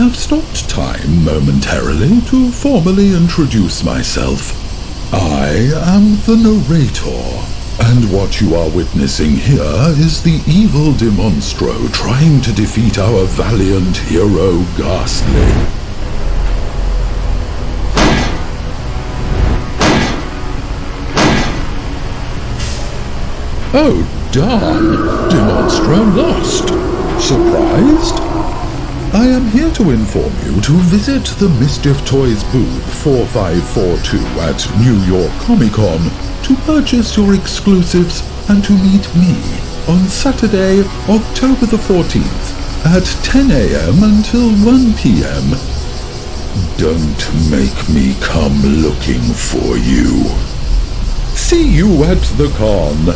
have stopped time momentarily to formally introduce myself. I am the narrator, And what you are witnessing here is the evil Demonstro trying to defeat our valiant hero Ghastly. Oh darn! Demonstro lost! Surprised? I am here to inform you to visit the Mischief Toys booth 4542 at New York Comic Con to purchase your exclusives and to meet me on Saturday, October the 14th at 10 a.m. until 1 p.m. Don't make me come looking for you. See you at the con.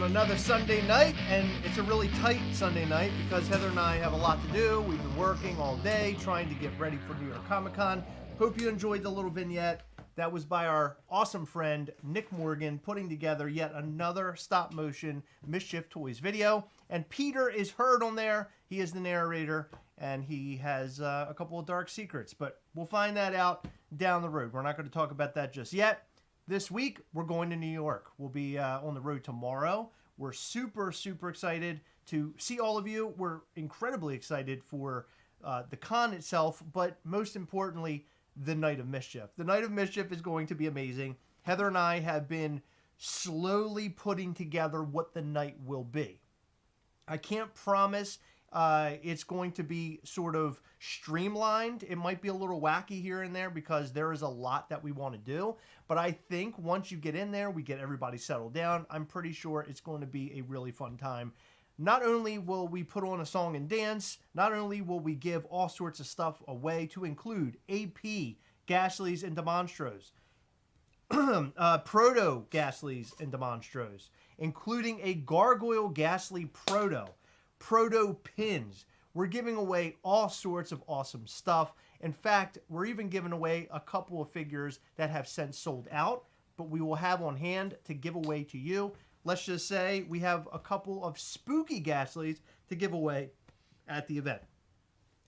Another Sunday night, and it's a really tight Sunday night because Heather and I have a lot to do. We've been working all day trying to get ready for New York Comic Con. Hope you enjoyed the little vignette that was by our awesome friend Nick Morgan putting together yet another stop motion Mischief Toys video. And Peter is heard on there. He is the narrator, and he has a couple of dark secrets, but we'll find that out down the road. We're not going to talk about that just yet. This week, we're going to New York. We'll be on the road tomorrow. We're super, super excited to see all of you. We're incredibly excited for the con itself, but most importantly, the Night of Mischief. The Night of Mischief is going to be amazing. Heather and I have been slowly putting together what the night will be. I can't promise it's going to be sort of streamlined. It might be a little wacky here and there because there is a lot that we want to do. But I think once you get in there, we get everybody settled down. I'm pretty sure it's going to be a really fun time. Not only will we put on a song and dance, not only will we give all sorts of stuff away to include AP, Ghastlies, and Demonstros, Proto Ghastlies and Demonstros, including a Gargoyle Ghastly Proto pins. We're giving away all sorts of awesome stuff. In fact, we're even giving away a couple of figures that have since sold out, but we will have on hand to give away to you. Let's just say we have a couple of spooky Ghastlies to give away at the event.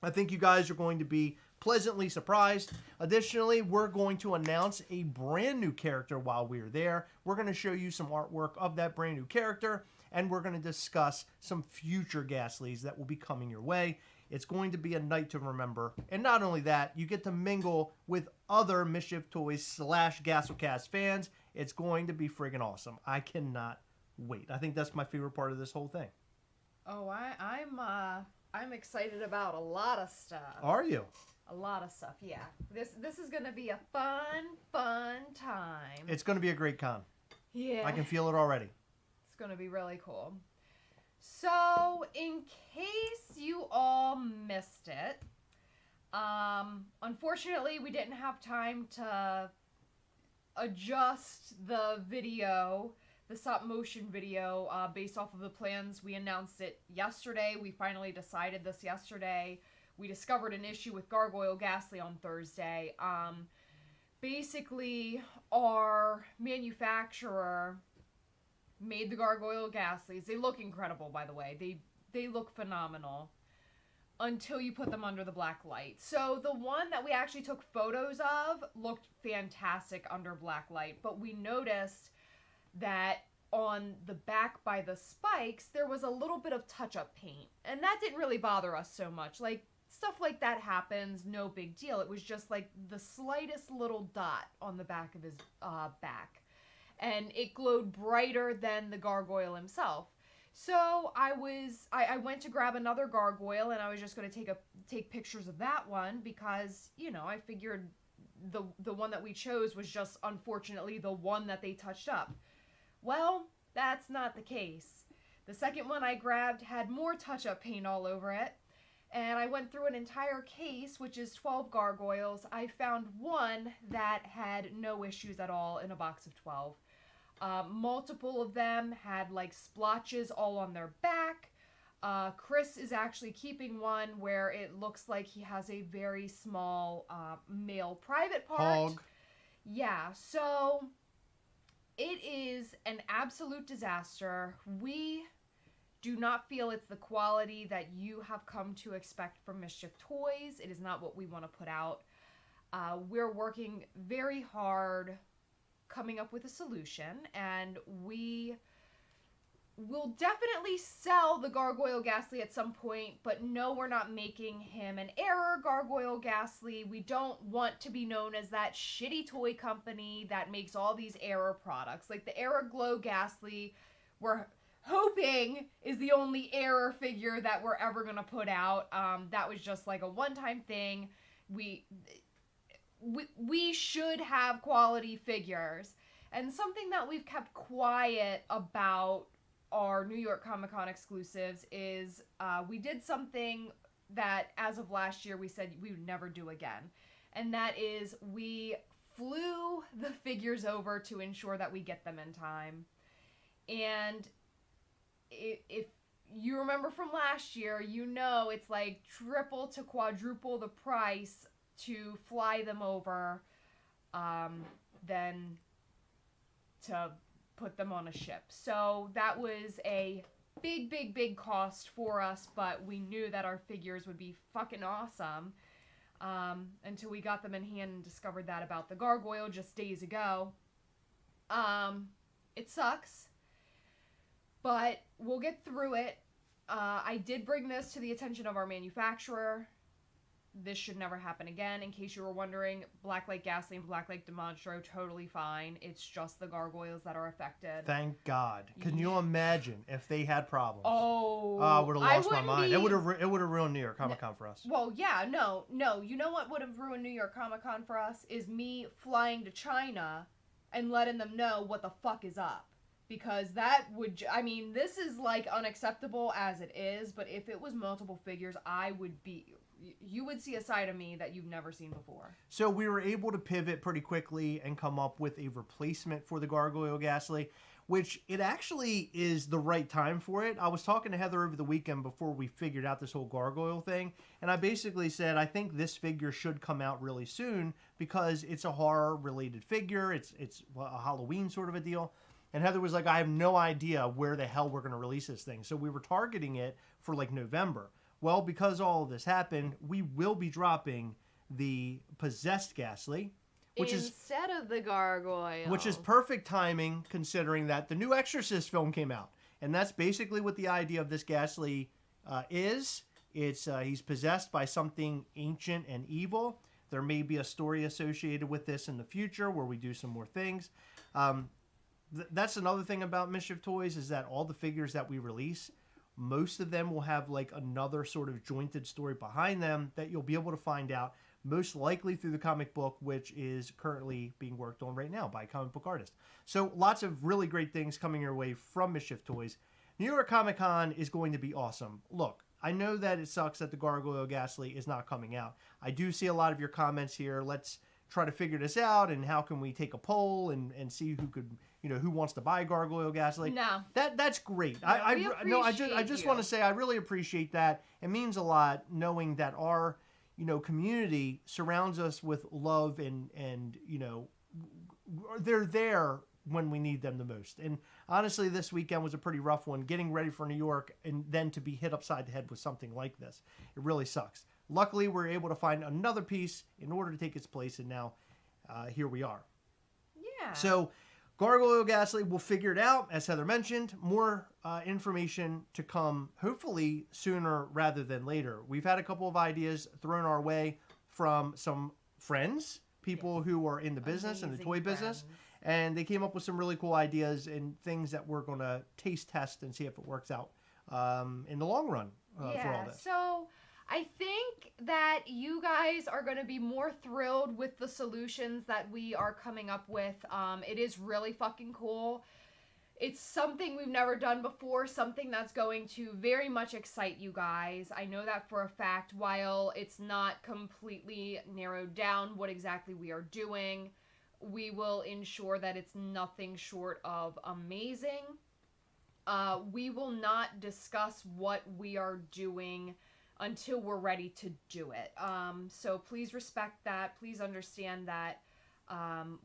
I think you guys are going to be pleasantly surprised. Additionally, we're going to announce a brand new character while we're there. We're going to show you some artwork of that brand new character, and we're going to discuss some future Ghastlies that will be coming your way. It's going to be a night to remember. And not only that, you get to mingle with other Mischief Toys / Gastlecast fans. It's going to be friggin' awesome. I cannot wait. I think that's my favorite part of this whole thing. Oh, I'm excited about a lot of stuff. Are you? A lot of stuff, yeah. This is going to be a fun time. It's going to be a great con. Yeah. I can feel it already. It's going to be really cool. So, in case you all missed it, unfortunately, we didn't have time to adjust the video, the stop motion video, based off of the plans. We announced it yesterday. We finally decided this yesterday. We discovered an issue with Gargoyle Ghastly on Thursday. Basically, our manufacturer made the Gargoyle Ghastlies. They look incredible, by the way. They look phenomenal until you put them under the black light. So the one that we actually took photos of looked fantastic under black light, but we noticed that on the back by the spikes, there was a little bit of touch-up paint, and that didn't really bother us so much. Like, stuff like that happens, no big deal. It was just like the slightest little dot on the back of his back. And it glowed brighter than the gargoyle himself. So I went to grab another gargoyle, and I was just going to take pictures of that one because, you know, I figured the one that we chose was just unfortunately the one that they touched up. Well, that's not the case. The second one I grabbed had more touch-up paint all over it, and I went through an entire case, which is 12 gargoyles. I found one that had no issues at all in a box of 12. Multiple of them had like splotches all on their back. Chris is actually keeping one where it looks like he has a very small male private part. Hog. Yeah, so it is an absolute disaster. We do not feel it's the quality that you have come to expect from Mischief Toys. It is not what we want to put out. We're working very hard coming up with a solution, and we will definitely sell the Gargoyle Ghastly at some point, but no, we're not making him an error Gargoyle Ghastly. We don't want to be known as that shitty toy company that makes all these error products. Like the Error Glow Ghastly, we're hoping is the only error figure that we're ever going to put out. That was just like a one-time thing. We should have quality figures. And something that we've kept quiet about our New York Comic Con exclusives is we did something that as of last year we said we would never do again. And that is we flew the figures over to ensure that we get them in time. And if you remember from last year, you know it's like triple to quadruple the price to fly them over than to put them on a ship. So that was a big cost for us, but we knew that our figures would be fucking awesome until we got them in hand and discovered that about the Gargoyle just days ago. It sucks, but we'll get through it. I did bring this to the attention of our manufacturer. This should never happen again. In case you were wondering, Blacklight Ghastly and Blacklight Demonstro, totally fine. It's just the gargoyles that are affected. Thank God. Can you imagine if they had problems? Oh, I would have lost my mind. It would have ruined New York Comic Con for us. Well, yeah, no. You know what would have ruined New York Comic Con for us is me flying to China and letting them know what the fuck is up. Because that would, I mean, this is like unacceptable as it is, but if it was multiple figures, you would see a side of me that you've never seen before. So we were able to pivot pretty quickly and come up with a replacement for the Gargoyle Ghastly, which it actually is the right time for it. I was talking to Heather over the weekend before we figured out this whole gargoyle thing, and I basically said, I think this figure should come out really soon because it's a horror-related figure. It's a Halloween sort of a deal. And Heather was like, I have no idea where the hell we're going to release this thing. So we were targeting it for like November. Well, because all of this happened, we will be dropping the Possessed Ghastly, instead of the Gargoyle. Which is perfect timing considering that the new Exorcist film came out. And that's basically what the idea of this Ghastly is. He's possessed by something ancient and evil. There may be a story associated with this in the future where we do some more things. That's another thing about Mischief Toys is that all the figures that we release, most of them will have like another sort of jointed story behind them that you'll be able to find out most likely through the comic book, which is currently being worked on right now by a comic book artist. So lots of really great things coming your way from Mischief Toys. New York Comic Con is going to be awesome. Look, I know that it sucks that the Gargoyle Ghastly is not coming out. I do see a lot of your comments here. Let's try to figure this out, and how can we take a poll and see who could, who wants to buy Gargoyle Ghastly. No. That's great. No, I just want to say I really appreciate that. It means a lot knowing that our, community surrounds us with love and they're there when we need them the most. And honestly, this weekend was a pretty rough one, getting ready for New York and then to be hit upside the head with something like this. It really sucks. Luckily, we're able to find another piece in order to take its place, and now here we are. Yeah. So, Gargoyle Ghastly, we'll figure it out. As Heather mentioned, more information to come, hopefully sooner rather than later. We've had a couple of ideas thrown our way from some friends, people who are in the business, in the toy business, and they came up with some really cool ideas and things that we're going to taste test and see if it works out in the long run for all this. So I think that you guys are going to be more thrilled with the solutions that we are coming up with. It is really fucking cool. It's something we've never done before, something that's going to very much excite you guys. I know that for a fact. While it's not completely narrowed down what exactly we are doing, we will ensure that it's nothing short of amazing. We will not discuss what we are doing until we're ready to do it. So please respect that. Please understand that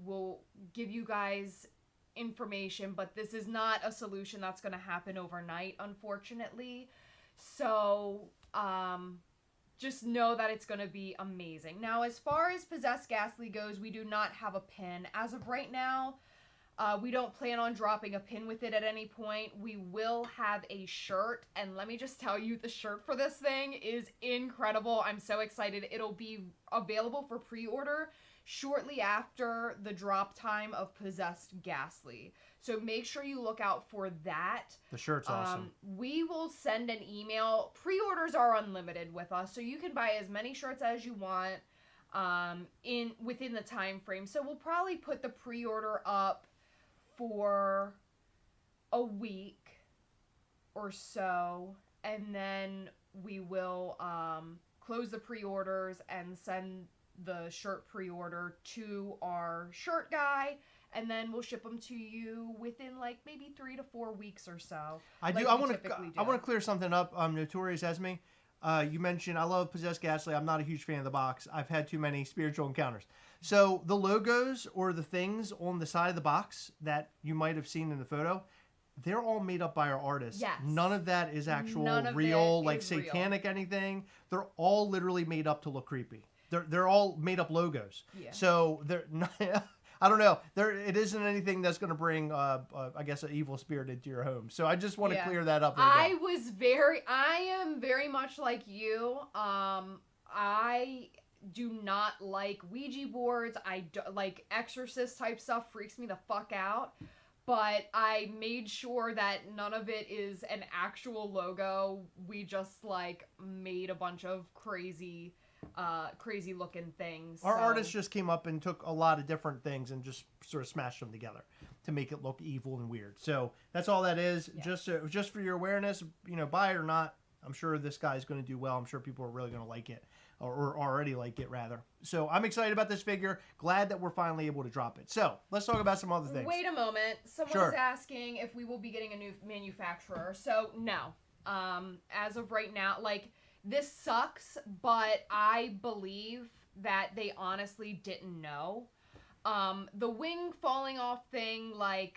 we'll give you guys information, but this is not a solution that's going to happen overnight, unfortunately. So, just know that it's going to be amazing. Now, as far as Possessed Ghastly goes, we do not have a pin. As of right now, we don't plan on dropping a pin with it at any point. We will have a shirt, and let me just tell you, the shirt for this thing is incredible. I'm so excited. It'll be available for pre-order shortly after the drop time of Possessed Ghastly. So make sure you look out for that. The shirt's awesome. We will send an email. Pre-orders are unlimited with us, so you can buy as many shirts as you want within the time frame. So we'll probably put the pre-order up for a week or so, and then we will close the pre-orders and send the shirt pre-order to our shirt guy, and then we'll ship them to you within like maybe 3 to 4 weeks or so. I want to clear something up. Notorious Esme, you mentioned I love Possessed Ghastly. I'm not a huge fan of the box. I've had too many spiritual encounters. So the logos or the things on the side of the box that you might have seen in the photo, they're all made up by our artists. Yes. None of that is actual real, like satanic anything. They're all literally made up to look creepy. They're all made up logos. Yeah. So they're not, I don't know. It isn't anything that's going to bring, I guess, an evil spirit into your home. So I just want to clear that up. I am very much like you. I do not like Ouija boards. I do, like exorcist type stuff freaks me the fuck out. But I made sure that none of it is an actual logo. We just like made a bunch of crazy looking things. Our artist just came up and took a lot of different things and just sort of smashed them together to make it look evil and weird. So that's all that is. Yeah. Just for your awareness, buy it or not. I'm sure this guy's going to do well. I'm sure people are really going to like it, or already like it rather. So I'm excited about this figure. Glad that we're finally able to drop it. So let's talk about some other things. Wait a moment. Someone's asking if we will be getting a new manufacturer. So no. As of right now, this sucks, but I believe that they honestly didn't know. The wing falling off thing, I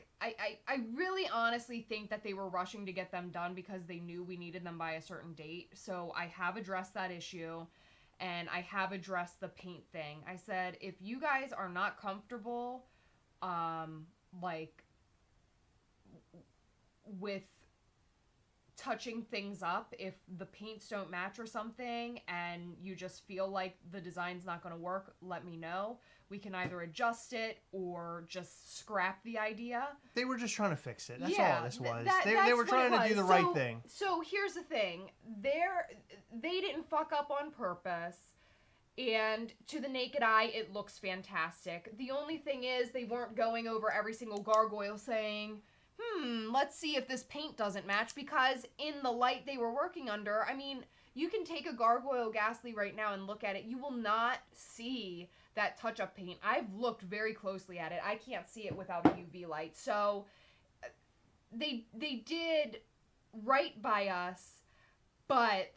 really honestly think that they were rushing to get them done because they knew we needed them by a certain date. So I have addressed that issue, and I have addressed the paint thing. I said, if you guys are not comfortable, with touching things up, if the paints don't match or something and you just feel like the design's not going to work, let me know. We can either adjust it or just scrap the idea. They were just trying to fix it. That's all this was. They were trying to do the right thing. So here's the thing. They didn't fuck up on purpose. And to the naked eye, it looks fantastic. The only thing is they weren't going over every single gargoyle saying, let's see if this paint doesn't match, because in the light they were working under, I mean, you can take a gargoyle ghastly right now and look at it. You will not see that touch-up paint. I've looked very closely at it. I can't see it without a UV light. So they did right by us, but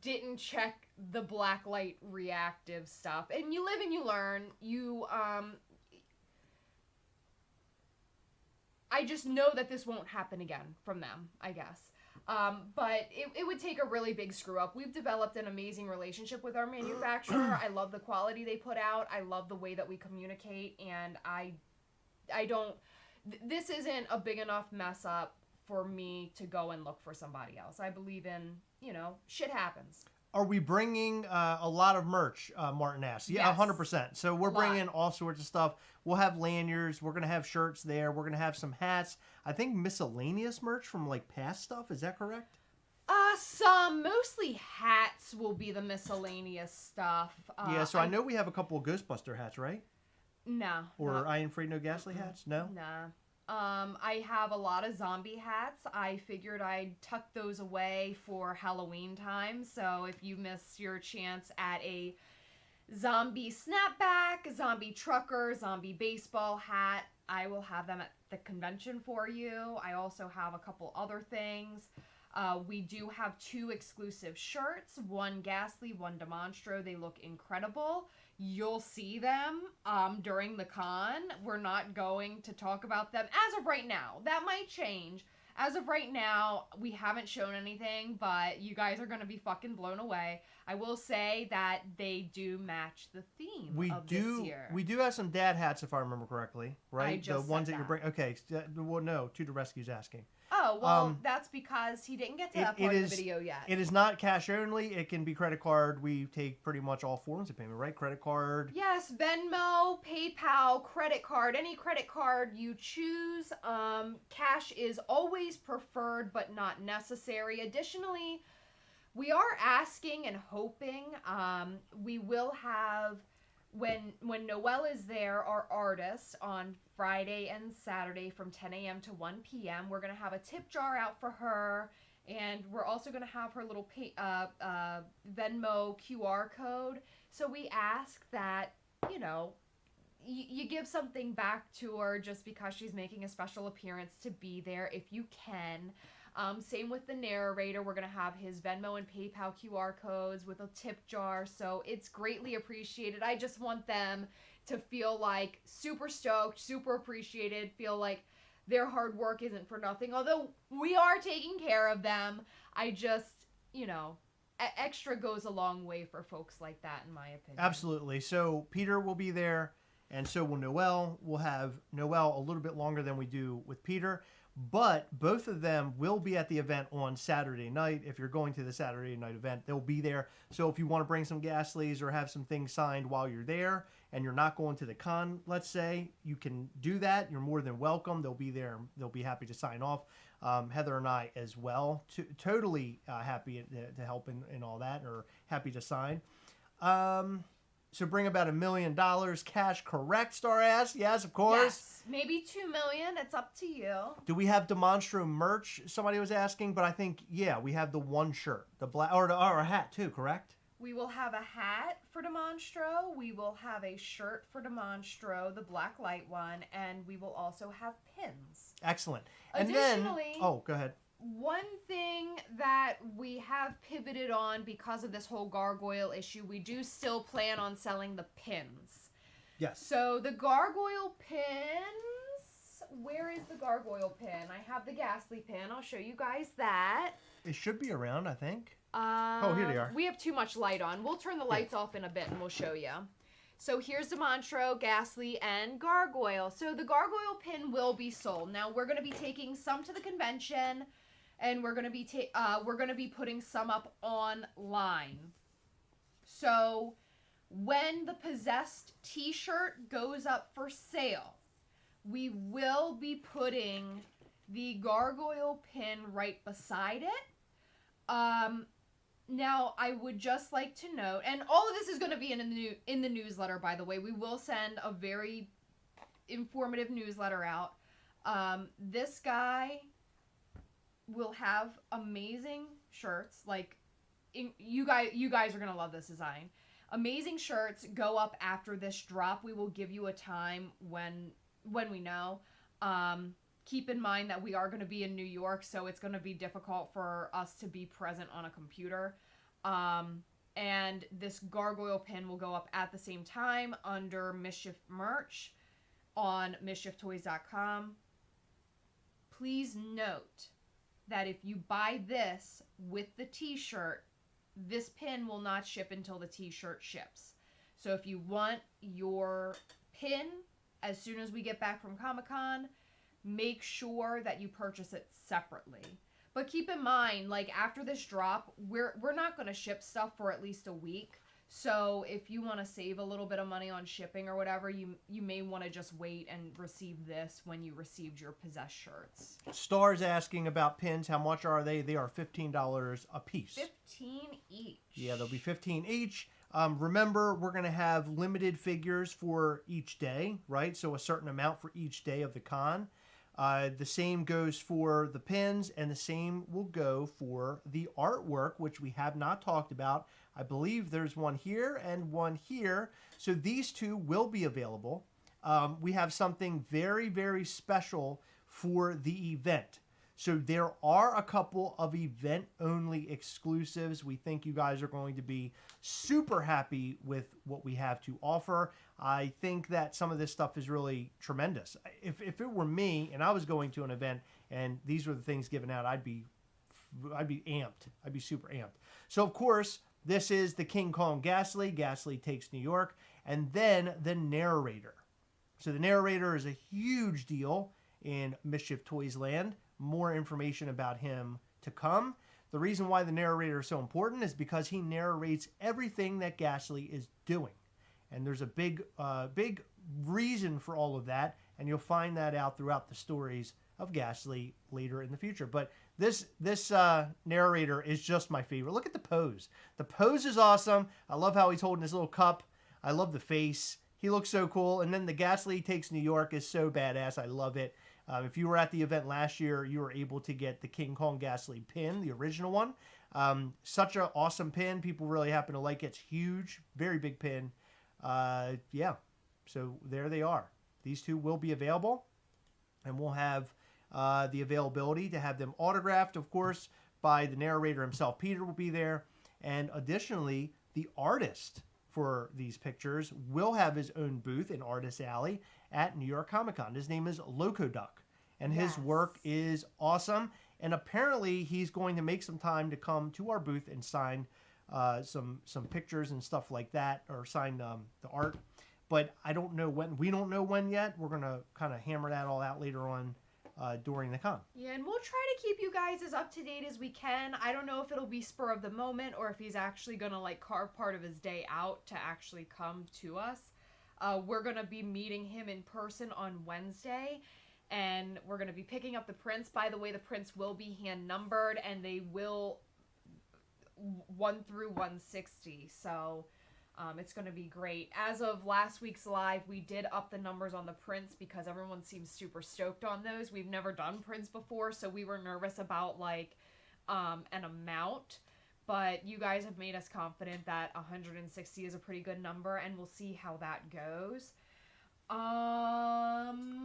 didn't check the black light reactive stuff. And you live and you learn. I just know that this won't happen again from them, I guess. But it would take a really big screw up. We've developed an amazing relationship with our manufacturer. I love the quality they put out. I love the way that we communicate. And this isn't a big enough mess up for me to go and look for somebody else. I believe in, shit happens. Are we bringing a lot of merch, Martin asked? Yeah, yes. 100%. So we're bringing all sorts of stuff. We'll have lanyards. We're going to have shirts there. We're going to have some hats. I think miscellaneous merch from past stuff. Is that correct? Mostly hats will be the miscellaneous stuff. So I know we have a couple of Ghostbuster hats, right? No. Or I Am Afraid No Ghastly hats? No? Nah. I have a lot of zombie hats. I figured I'd tuck those away for Halloween time. So if you miss your chance at a zombie snapback, zombie trucker, zombie baseball hat, I will have them at the convention for you. I also have a couple other things. We do have 2 exclusive shirts, one Ghastly, one Demonstro. They look incredible. You'll see them during the con. We're not going to talk about them as of right now. That might change. As of right now, we haven't shown anything, but you guys are going to be fucking blown away. I will say that they do match the theme of this year. We do have some dad hats, if I remember correctly, right? I just the ones said that you're that. bringing. Okay, well, no, To the Rescue's asking. Oh, well, that's because he didn't get to that part of the video yet. It is not cash only. It can be credit card. We take pretty much all forms of payment, right? Credit card. Yes, Venmo, PayPal, credit card, any credit card you choose. Cash is always preferred, but not necessary. Additionally, we are asking and hoping we will have, when Noelle is there, our artists on Friday and Saturday from 10 a.m. to 1 p.m. We're going to have a tip jar out for her, and we're also going to have her little Venmo QR code. So we ask that, you know, you give something back to her just because she's making a special appearance to be there if you can. Same with the narrator. We're going to have his Venmo and PayPal QR codes with a tip jar. So it's greatly appreciated. I just want them to feel like super stoked, super appreciated, feel like their hard work isn't for nothing. Although we are taking care of them. I just, you know, extra goes a long way for folks like that, in my opinion. Absolutely. So Peter will be there, and so will Noelle. We'll have Noelle a little bit longer than we do with Peter. But both of them will be at the event on Saturday night. If you're going to the Saturday night event, they'll be there. So if you want to bring some Ghastlies or have some things signed while you're there and you're not going to the con, let's say, you can do that. You're more than welcome. They'll be there. They'll be happy to sign off. Heather and I as well. Totally happy to help in all that, or happy to sign. So bring about $1 million cash, correct, Star Ass? Yes, of course. Yes, maybe $2 million. It's up to you. Do we have Demonstro merch? Somebody was asking, but I think, yeah, we have the one shirt, the black, or a hat too, correct? We will have a hat for Demonstro. We will have a shirt for Demonstro, the black light one, and we will also have pins. Excellent. Additionally, and then, oh, go ahead. One thing that we have pivoted on because of this whole gargoyle issue, we do still plan on selling the pins. Yes. So the gargoyle pins, where is the gargoyle pin? I have the Ghastly pin. I'll show you guys that. It should be around, I think. Oh, here they are. We have too much light on. We'll turn the lights off in a bit and we'll show you. So here's Demonstro, Ghastly, and Gargoyle. So the gargoyle pin will be sold. Now we're going to be taking some to the convention, and we're going to be putting some up online. So when the Possessed t-shirt goes up for sale, we will be putting the gargoyle pin right beside it. Now, I would just like to note, and all of this is going to be in the newsletter, by the way. We will send a very informative newsletter out. This guy will have amazing shirts. Like, you guys are going to love this design. Amazing shirts go up after this drop. We will give you a time when we know. Keep in mind that we are going to be in New York, so it's going to be difficult for us to be present on a computer. And this gargoyle pin will go up at the same time under Mischief merch on mischieftoys.com. Please note that if you buy this with the t-shirt, this pin will not ship until the t-shirt ships. So if you want your pin as soon as we get back from Comic-Con, make sure that you purchase it separately. But keep in mind, like, after this drop, we're not going to ship stuff for at least a week. So if you want to save a little bit of money on shipping or whatever, you may want to just wait and receive this when you received your Possessed shirts. Star's asking about pins. How much are they? They are $15 a piece. 15 each. Yeah, they'll be 15 each. Remember, we're going to have limited figures for each day, right? So a certain amount for each day of the con. The same goes for the pins, and the same will go for the artwork, which we have not talked about. I believe there's one here and one here. So these two will be available. We have something very, very special for the event. So there are a couple of event-only exclusives. We think you guys are going to be super happy with what we have to offer. I think that some of this stuff is really tremendous. If it were me and I was going to an event and these were the things given out, I'd be amped. I'd be super amped. So of course, this is the King Kong Ghastly. Ghastly takes New York, and then the narrator. So the narrator is a huge deal in Mischief Toys land. More information about him to come. The reason why the narrator is so important is because he narrates everything that Ghastly is doing. And there's a big reason for all of that, and you'll find that out throughout the stories of Ghastly later in the future. But this narrator is just my favorite. Look at the pose. The pose is awesome. I love how he's holding his little cup. I love the face. He looks so cool. And then the Ghastly Takes New York is so badass. I love it. If you were at the event last year, you were able to get the King Kong Ghastly pin, the original one. Such an awesome pin. People really happen to like it. It's huge. Very big pin. Yeah. So there they are. These two will be available. And we'll have the availability to have them autographed, of course, by the narrator himself. Peter will be there. And additionally, the artist for these pictures will have his own booth in Artist Alley at New York Comic Con. His name is Loco Duck, and his work is awesome. And apparently, he's going to make some time to come to our booth and sign some pictures and stuff like that, or sign the art. But I don't know when. We don't know when yet. We're gonna kind of hammer that all out later on during the con. Yeah, and we'll try to keep you guys as up to date as we can. I don't know if it'll be spur of the moment or if he's actually gonna like carve part of his day out to actually come to us. We're gonna be meeting him in person on Wednesday, and we're gonna be picking up the prints. By the way, the prints will be hand numbered, and they will 1 through 160. So. It's going to be great. As of last week's live, we did up the numbers on the prints because everyone seems super stoked on those. We've never done prints before, so we were nervous about like an amount. But you guys have made us confident that 160 is a pretty good number, and we'll see how that goes.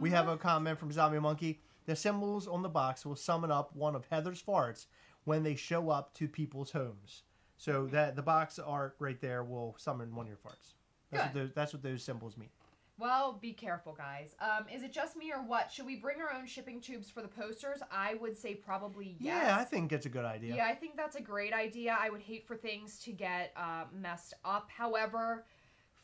We have a comment from Zombie Monkey. The symbols on the box will summon up one of Heather's farts when they show up to people's homes. So that the box art right there will summon one of your farts. That's what those symbols mean. Well, be careful, guys. Is it just me or what? Should we bring our own shipping tubes for the posters? I would say probably yes. Yeah, I think it's a good idea. Yeah, I think that's a great idea. I would hate for things to get messed up. However,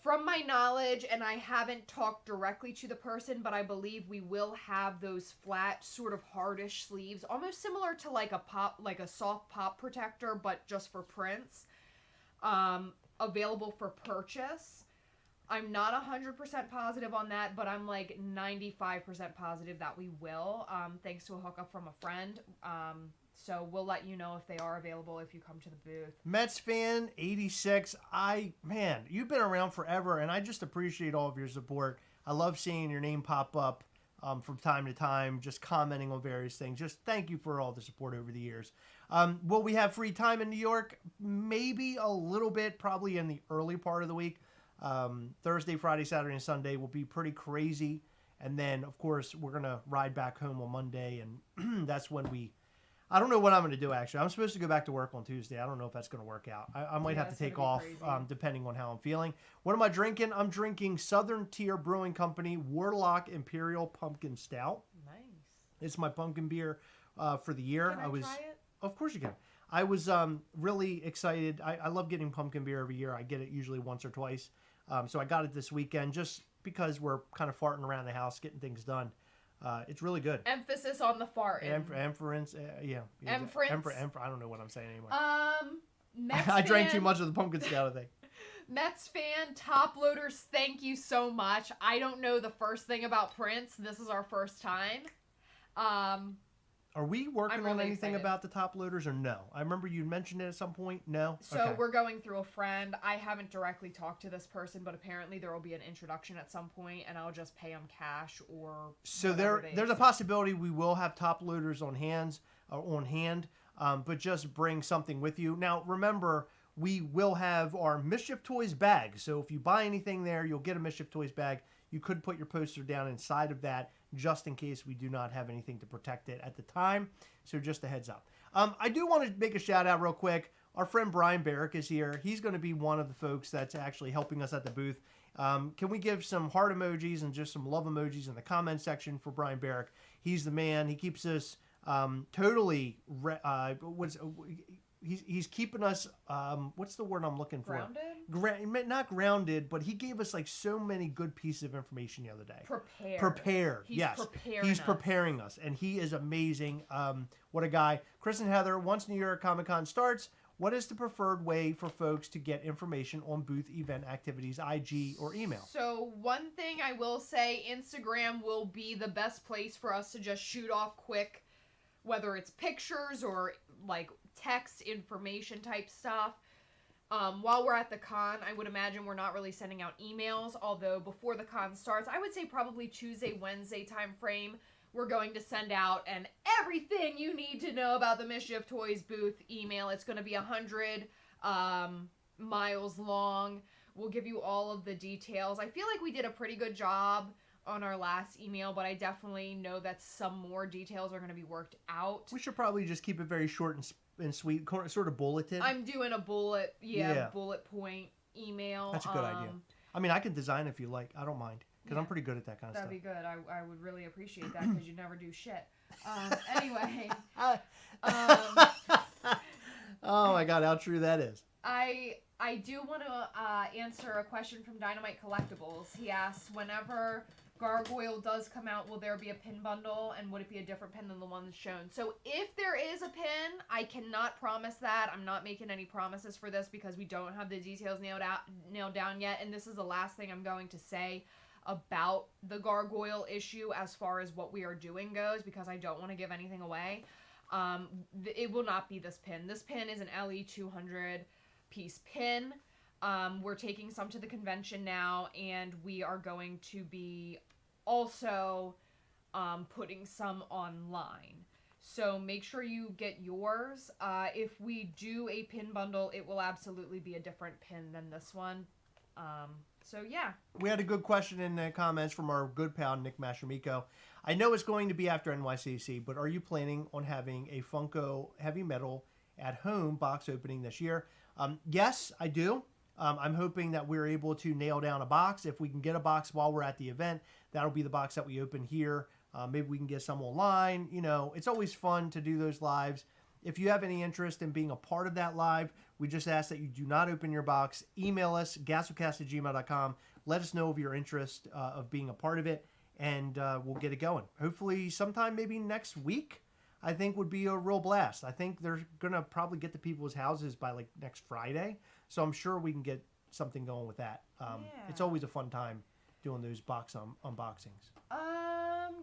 from my knowledge, and I haven't talked directly to the person, but I believe we will have those flat, sort of hardish sleeves, almost similar to like a soft pop protector, but just for prints, available for purchase. I'm not 100% positive on that, but I'm like 95% positive that we will, thanks to a hookup from a friend. So we'll let you know if they are available if you come to the booth. Mets fan 86. Man, you've been around forever, and I just appreciate all of your support. I love seeing your name pop up from time to time, just commenting on various things. Just thank you for all the support over the years. Will we have free time in New York? Maybe a little bit, probably in the early part of the week. Thursday, Friday, Saturday, and Sunday will be pretty crazy. And then, of course, we're going to ride back home on Monday, and that's when I don't know what I'm going to do, actually. I'm supposed to go back to work on Tuesday. I don't know if that's going to work out. I might have to take off depending on how I'm feeling. What am I drinking? I'm drinking Southern Tier Brewing Company Warlock Imperial Pumpkin Stout. Nice. It's my pumpkin beer for the year. Can I try it? Of course you can. I was really excited. I love getting pumpkin beer every year. I get it usually once or twice. So I got it this weekend just because we're kind of farting around the house, getting things done. It's really good. Emphasis on the fart. Emference, yeah. Emference. I don't know what I'm saying anymore. Mets I drank too much of the pumpkin stout, I think. Mets fan, top loaders, thank you so much. I don't know the first thing about Prince. This is our first time. Are we working really on anything excited. about the top loaders or no? I remember you mentioned it at some point. No? So Okay. we're going through a friend. I haven't directly talked to this person, but apparently there will be an introduction at some point, and I'll just pay them cash or. So whatever there's a possibility we will have top loaders on hand, but just bring something with you. Now remember, we will have our Mischief Toys bag. So if you buy anything there, you'll get a Mischief Toys bag. You could put your poster down inside of that. just in case we do not have anything to protect it at the time. So just a heads up. I do want to make a shout out real quick. Our friend Brian Barrick is here. He's going to be one of the folks that's actually helping us at the booth. Can we give some heart emojis and just some love emojis in the comment section for Brian Barrick? He's the man. He keeps us totally... He's keeping us, what's the word I'm looking for? Grounded? Not grounded, but he gave us like so many good pieces of information the other day. Prepared. Yes. He's preparing us, and he is amazing. What a guy. Chris and Heather, once New York Comic Con starts, what is the preferred way for folks to get information on booth event activities, IG or email? So one thing I will say, Instagram will be the best place for us to just shoot off quick, whether it's pictures or like text information type stuff. While we're at the con, I would imagine we're not really sending out emails, although before the con starts, I would say probably Tuesday, Wednesday time frame, we're going to send out an everything you need to know about the Mischief Toys booth email. It's going to be 100 miles long. We'll give you all of the details. I feel like we did a pretty good job on our last email, but I definitely know that some more details are going to be worked out. We should probably just keep it very short and sweet, sort of bulleted. I'm doing a bullet point email. That's a good idea. I mean, I can design if you like. I don't mind, because I'm pretty good at that kind of That'd stuff. That'd be good. I would really appreciate that, because you never do shit. Anyway. Oh my God, how true that is. I do want to answer a question from Dynamite Collectibles. He asks, whenever Gargoyle does come out, will there be a pin bundle, and would it be a different pin than the one that's shown? So if there is a pin, I cannot promise that. I'm not making any promises for this because we don't have the details nailed down yet, and this is the last thing I'm going to say about the Gargoyle issue as far as what we are doing goes, because I don't want to give anything away. It will not be this pin. This pin is an LE200 piece pin. We're taking some to the convention now, and we are going to be also putting some online. So make sure you get yours. If we do a pin bundle, it will absolutely be a different pin than this one. So yeah. We had a good question in the comments from our good pal Nick Mastromico. I know it's going to be after NYCC, but are you planning on having a Funko Heavy Metal at home box opening this year? Yes, I do. I'm hoping that we're able to nail down a box. If we can get a box while we're at the event, that'll be the box that we open here. Maybe we can get some online. You know, it's always fun to do those lives. If you have any interest in being a part of that live, we just ask that you do not open your box. Email us, gastlecast@gmail.com. Let us know of your interest of being a part of it, and we'll get it going. Hopefully sometime maybe next week, I think would be a real blast. I think they're going to probably get to people's houses by like next Friday. So I'm sure we can get something going with that. It's always a fun time doing those box unboxings.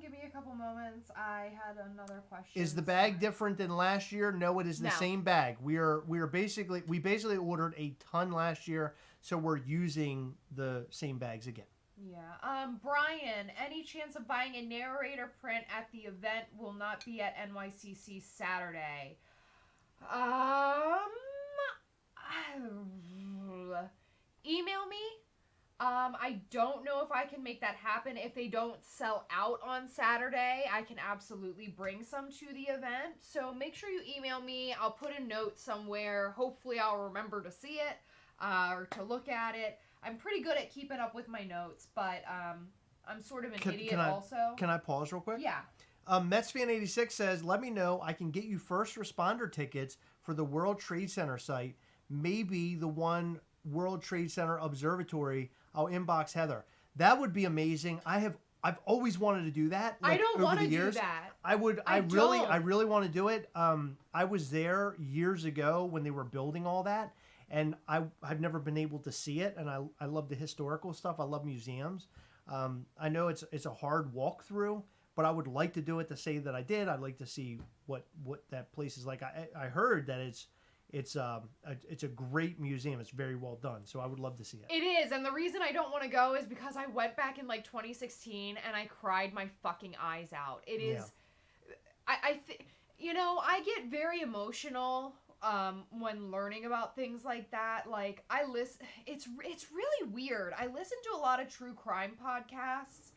Give me a couple moments. I had another question. Is the bag different than last year? No, it is the same bag. We basically ordered a ton last year, so we're using the same bags again. Yeah. Brian, any chance of buying a narrator print at the event? Will not be at NYCC Saturday. Email me. I don't know if I can make that happen. If they don't sell out on Saturday, I can absolutely bring some to the event. So make sure you email me. I'll put a note somewhere. Hopefully I'll remember to see it or to look at it. I'm pretty good at keeping up with my notes, but I'm sort of an idiot also. Can I pause real quick? Yeah. MetsFan86 says, let me know. I can get you first responder tickets for the World Trade Center site. Maybe the one World Trade Center Observatory. I'll inbox Heather. That would be amazing. I've always wanted to do that. I don't want to do that. I really want to do it. I was there years ago when they were building all that, and I've never been able to see it. And I love the historical stuff. I love museums. I know it's a hard walkthrough, but I would like to do it to say that I did. I'd like to see what that place is like. I heard that it's a great museum. It's very well done. So I would love to see it. It is. And the reason I don't want to go is because I went back in like 2016 and I cried my fucking eyes out. It is, yeah. I get very emotional when learning about things like that. Like it's really weird. I listen to a lot of true crime podcasts,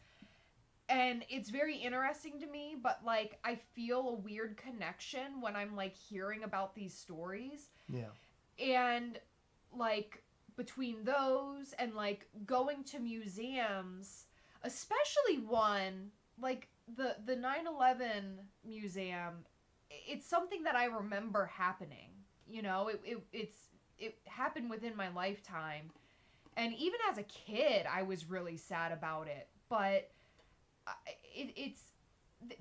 and it's very interesting to me, but like I feel a weird connection when I'm like hearing about these stories. Yeah. And like between those and like going to museums, especially one like the 9/11 museum, it's something that I remember happening. You know, it happened within my lifetime. And even as a kid, I was really sad about it. But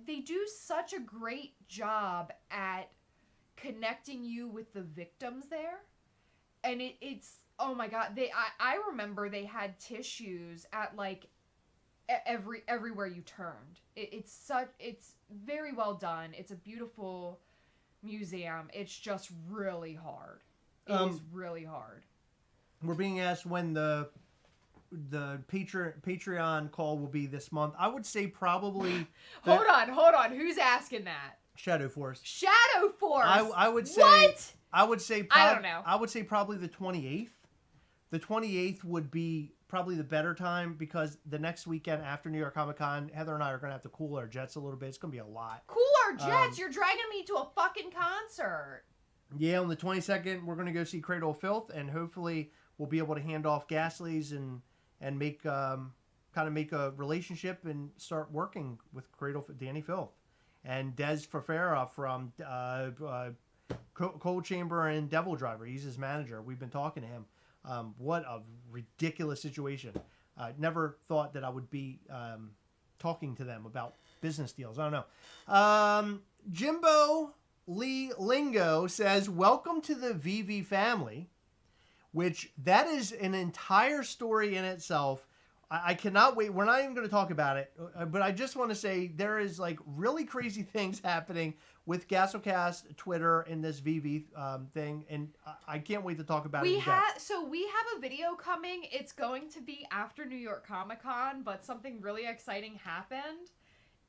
they do such a great job at connecting you with the victims there. And it's oh my god, I remember they had tissues at like everywhere you turned. It's very well done. It's a beautiful museum. It's just really hard. It is really hard. We're being asked when the Patreon call will be this month. I would say probably. Hold on. Who's asking that? Shadow Force. Shadow Force. I would say. What? I would say. I don't know. I would say probably the 28th. The 28th would be probably the better time because the next weekend after New York Comic Con, Heather and I are going to have to cool our jets a little bit. It's going to be a lot. Cool our jets? You're dragging me to a fucking concert. Yeah, on the 22nd, we're going to go see Cradle of Filth, and hopefully we'll be able to hand off Ghastlies and make kind of make a relationship and start working with Danny Filth and Des Fafera from Cold Chamber and Devil Driver. He's his manager. We've been talking to him. What a ridiculous situation. Never thought that I would be talking to them about business deals. I don't know. Jimbo Lee Lingo says, welcome to the VV family, which that is an entire story in itself. I cannot wait. We're not even going to talk about it, but I just want to say there is like really crazy things happening with Gastlecast, Twitter, and this VV thing, and I can't wait to talk about it. We have a video coming. It's going to be after New York Comic Con, but something really exciting happened,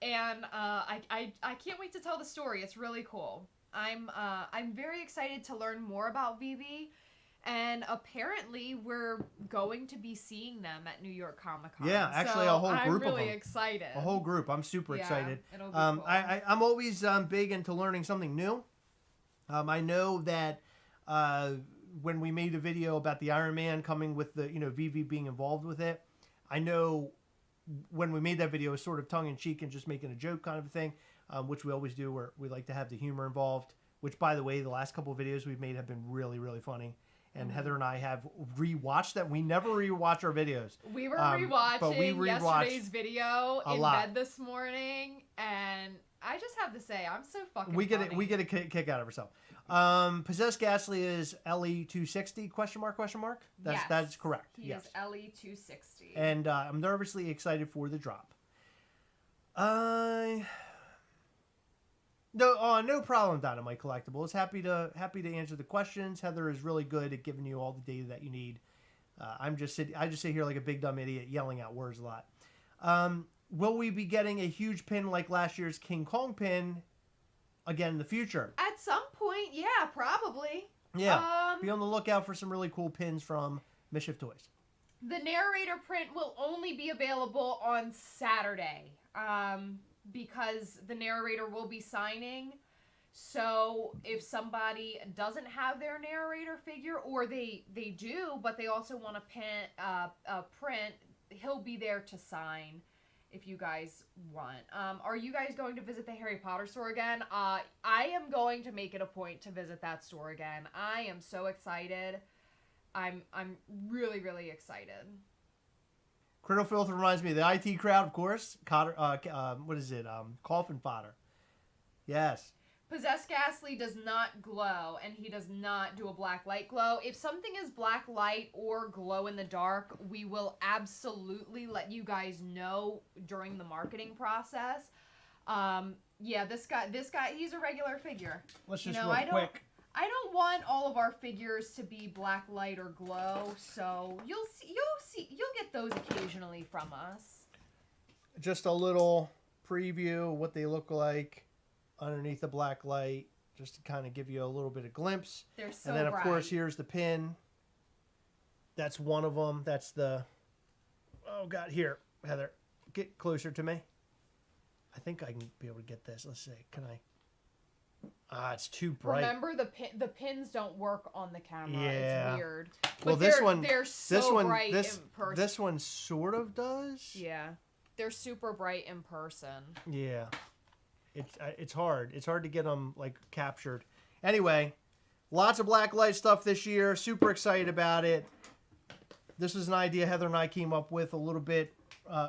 and I can't wait to tell the story. It's really cool. I'm very excited to learn more about VV. And apparently, we're going to be seeing them at New York Comic Con. Yeah, actually, a whole group of them. I'm really excited. A whole group. I'm super excited. It'll be cool. I'm always big into learning something new. I know that when we made a video about the Iron Man coming with the VV being involved with it, I know when we made that video, it was sort of tongue in cheek and just making a joke kind of a thing, which we always do, where we like to have the humor involved. Which, by the way, the last couple of videos we've made have been really, really funny. And Heather and I have rewatched that. We never rewatch our videos. We were rewatching yesterday's video in bed this morning, and I just have to say, I'm so fucking We get a kick out of ourselves. Possessed Ghastly is LE260? Question mark? Yes, that's correct. He is LE260. And I'm nervously excited for the drop. No problem, Dynamite Collectibles. Happy to answer the questions. Heather is really good at giving you all the data that you need. I just sit here like a big dumb idiot yelling out words a lot. Will we be getting a huge pin like last year's King Kong pin again in the future? At some point, yeah, probably. Yeah. Be on the lookout for some really cool pins from Mischief Toys. The narrator print will only be available on Saturday. Because the narrator will be signing. So if somebody doesn't have their narrator figure, or they do, but they also want to print, he'll be there to sign if you guys want. Are you guys going to visit the Harry Potter store again? I am going to make it a point to visit that store again. I am so excited. I'm really, really excited. Criddle Filth reminds me of the IT crowd, of course. What is it? Coffin fodder. Yes. Possessed Ghastly does not glow, and he does not do a black light glow. If something is black light or glow in the dark, we will absolutely let you guys know during the marketing process. Yeah, this guy, he's a regular figure. Let's just real quick. I don't want all of our figures to be black light or glow, so you'll get those occasionally from us. Just a little preview of what they look like underneath the black light, just to kind of give you a little bit of glimpse. They're so And then, of bright. course, here's the pin. That's one of them. That's the... Oh, God. Here, Heather. Get closer to me. I think I can be able to get this. Let's see. Can I? It's too bright. Remember the pins don't work on the camera. Yeah. It's weird. Well, But this one, they're so bright in person. This one sort of does. Yeah, they're super bright in person. Yeah, it's hard. It's hard to get them like captured. Anyway, lots of blacklight stuff this year. Super excited about it. This was an idea Heather and I came up with a little bit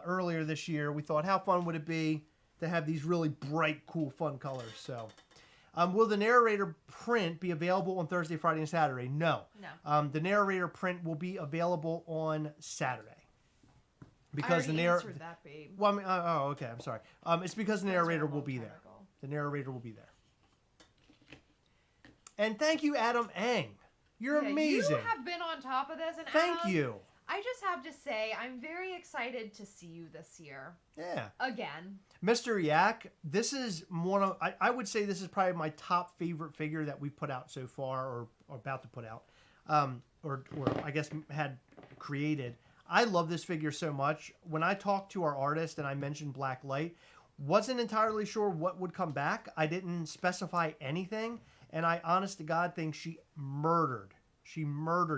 earlier this year. We thought, how fun would it be to have these really bright, cool, fun colors? So. Will the narrator print be available on Thursday, Friday, and Saturday? No. No. The narrator print will be available on Saturday. Because I already answered that, babe. Well, I mean, okay. I'm sorry. It's because the narrator will be there. The narrator will be there. And thank you, Adam Eng. You're amazing. You have been on top of this, and Thank Adam, you. I just have to say, I'm very excited to see you this year. Yeah. Again. Mr. Yak, this is one of, I would say this is probably my top favorite figure that we've put out so far, or about to put out, or I guess had created. I love this figure so much. When I talked to our artist and I mentioned Black Light, wasn't entirely sure what would come back. I didn't specify anything, and I honest to God think she murdered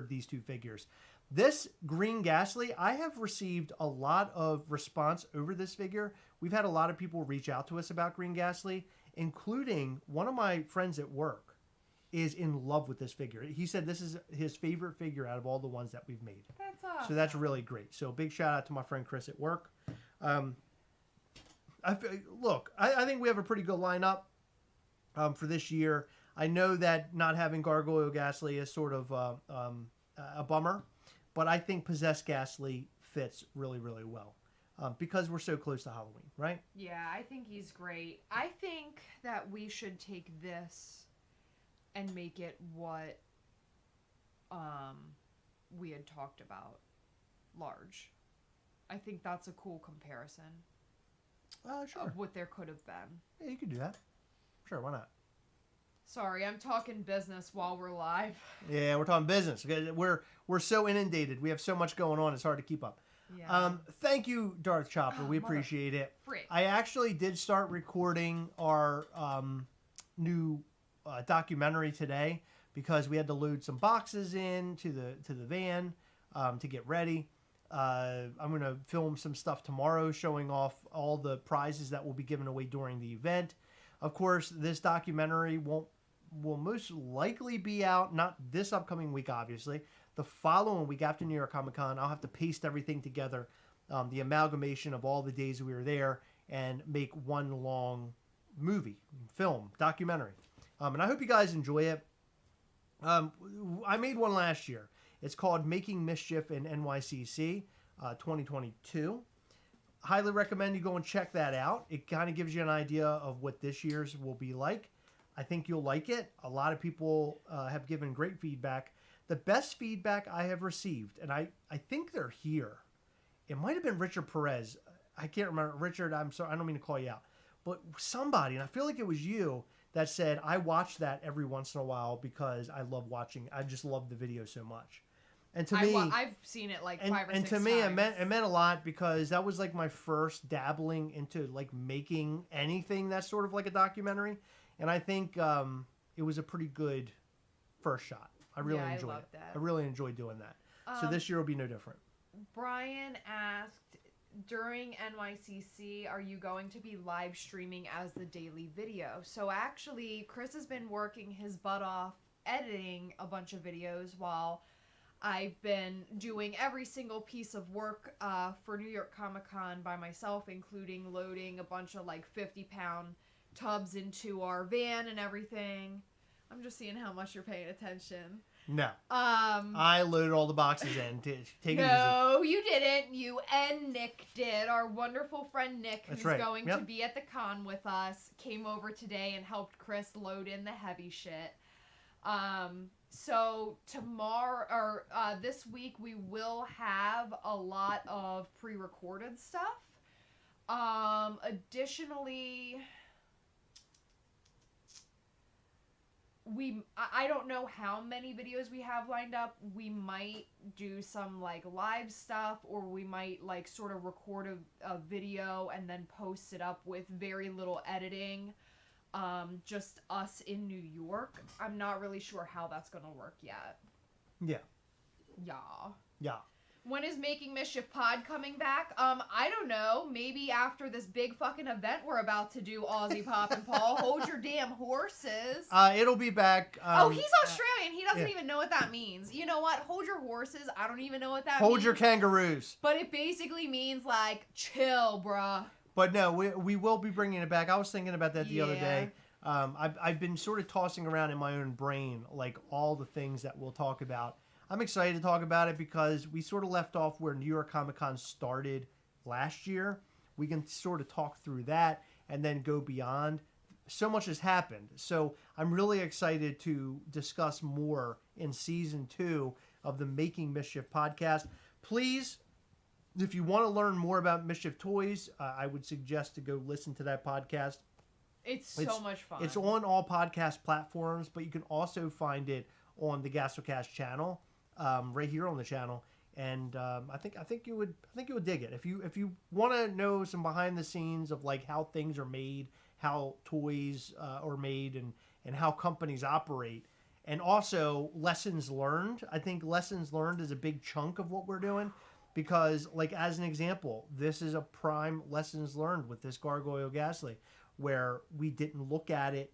these two figures. This Green Ghastly, I have received a lot of response over this figure. We've had a lot of people reach out to us about Green Ghastly, including one of my friends at work is in love with this figure. He said this is his favorite figure out of all the ones that we've made. That's awesome. So that's really great. So big shout out to my friend Chris at work. I think we have a pretty good lineup for this year. I know that not having Gargoyle Ghastly is sort of a bummer. But I think Possessed Ghastly fits really, really well because we're so close to Halloween, right? Yeah, I think he's great. I think that we should take this and make it what we had talked about, large. I think that's a cool comparison Sure. of what there could have been. Yeah, you could do that. Sure, why not? Sorry, I'm talking business while we're live. Yeah, we're talking business. We're so inundated. We have so much going on. It's hard to keep up. Yeah. Thank you, Darth Chopper. We appreciate it. Frick. I actually did start recording our new documentary today because we had to load some boxes in to the van to get ready. I'm going to film some stuff tomorrow showing off all the prizes that will be given away during the event. Of course, this documentary will most likely be out, not this upcoming week, obviously. The following week after New York Comic Con, I'll have to paste everything together, the amalgamation of all the days we were there, and make one long film, documentary. And I hope you guys enjoy it. I made one last year. It's called Making Mischief in Nycc 2022. Highly recommend you go and check that out. It kind of gives you an idea of what this year's will be like. I think you'll like it. A lot of people have given great feedback. The best feedback I have received, and I think they're here. It might have been Richard Perez. I can't remember. Richard, I'm sorry. I don't mean to call you out. But somebody, and I feel like it was you, that said, I watch that every once in a while because I love watching. I just love the video so much. And to me, I've seen it like 5 or 6 times. And to me, it meant a lot because that was like my first dabbling into like making anything that's sort of like a documentary. And I think it was a pretty good first shot. I really enjoyed it. That. I really enjoyed doing that. So this year will be no different. Brian asked, during NYCC, are you going to be live streaming as the daily video? So actually, Chris has been working his butt off editing a bunch of videos while I've been doing every single piece of work for New York Comic Con by myself, including loading a bunch of like 50-pound tubs into our van and everything. I'm just seeing how much you're paying attention. No. I loaded all the boxes in. Take it easy. No, you didn't. You and Nick did. Our wonderful friend Nick, who's going to be at the con with us, came over today and helped Chris load in the heavy shit. So tomorrow, or this week, we will have a lot of pre-recorded stuff. Additionally, I don't know how many videos we have lined up. We might do some like live stuff, or we might like sort of record a video and then post it up with very little editing. Just us in New York. I'm not really sure how that's gonna work yet. Yeah. Yeah. When is Making Mischief Pod coming back? I don't know. Maybe after this big fucking event we're about to do, Aussie Pop and Paul. Hold your damn horses. It'll be back. He's Australian. He doesn't even know what that means. You know what? Hold your horses. I don't even know what that means. Hold your kangaroos. But it basically means, like, chill, bruh. But no, we will be bringing it back. I was thinking about that the other day. I've been sort of tossing around in my own brain, like, all the things that we'll talk about. I'm excited to talk about it because we sort of left off where New York Comic Con started last year. We can sort of talk through that and then go beyond. So much has happened. So I'm really excited to discuss more in season 2 of the Making Mischief podcast. Please, if you want to learn more about Mischief Toys, I would suggest to go listen to that podcast. It's so much fun. It's on all podcast platforms, but you can also find it on the Gastlecast channel. Right here on the channel, and I think you would dig it if you want to know some behind the scenes of like how things are made, how toys are made, and how companies operate, and also lessons learned. I think lessons learned is a big chunk of what we're doing, because like as an example, this is a prime lessons learned with this Gargoyle Ghastly, where we didn't look at it,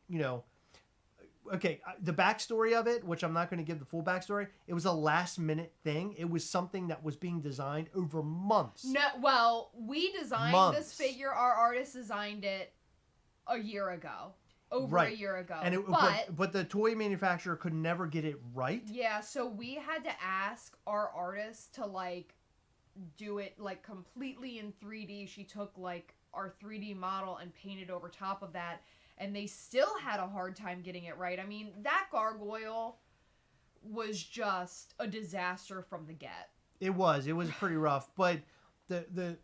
Okay, the backstory of it, which I'm not going to give the full backstory, it was a last-minute thing. It was something that was being designed over months. No, well, we designed this figure. Our artist designed it a year ago. A year ago. And but the toy manufacturer could never get it right. Yeah, so we had to ask our artist to, like, do it, like, completely in 3D. She took, like, our 3D model and painted over top of that. And they still had a hard time getting it right. I mean, that gargoyle was just a disaster from the get. It was pretty rough. But the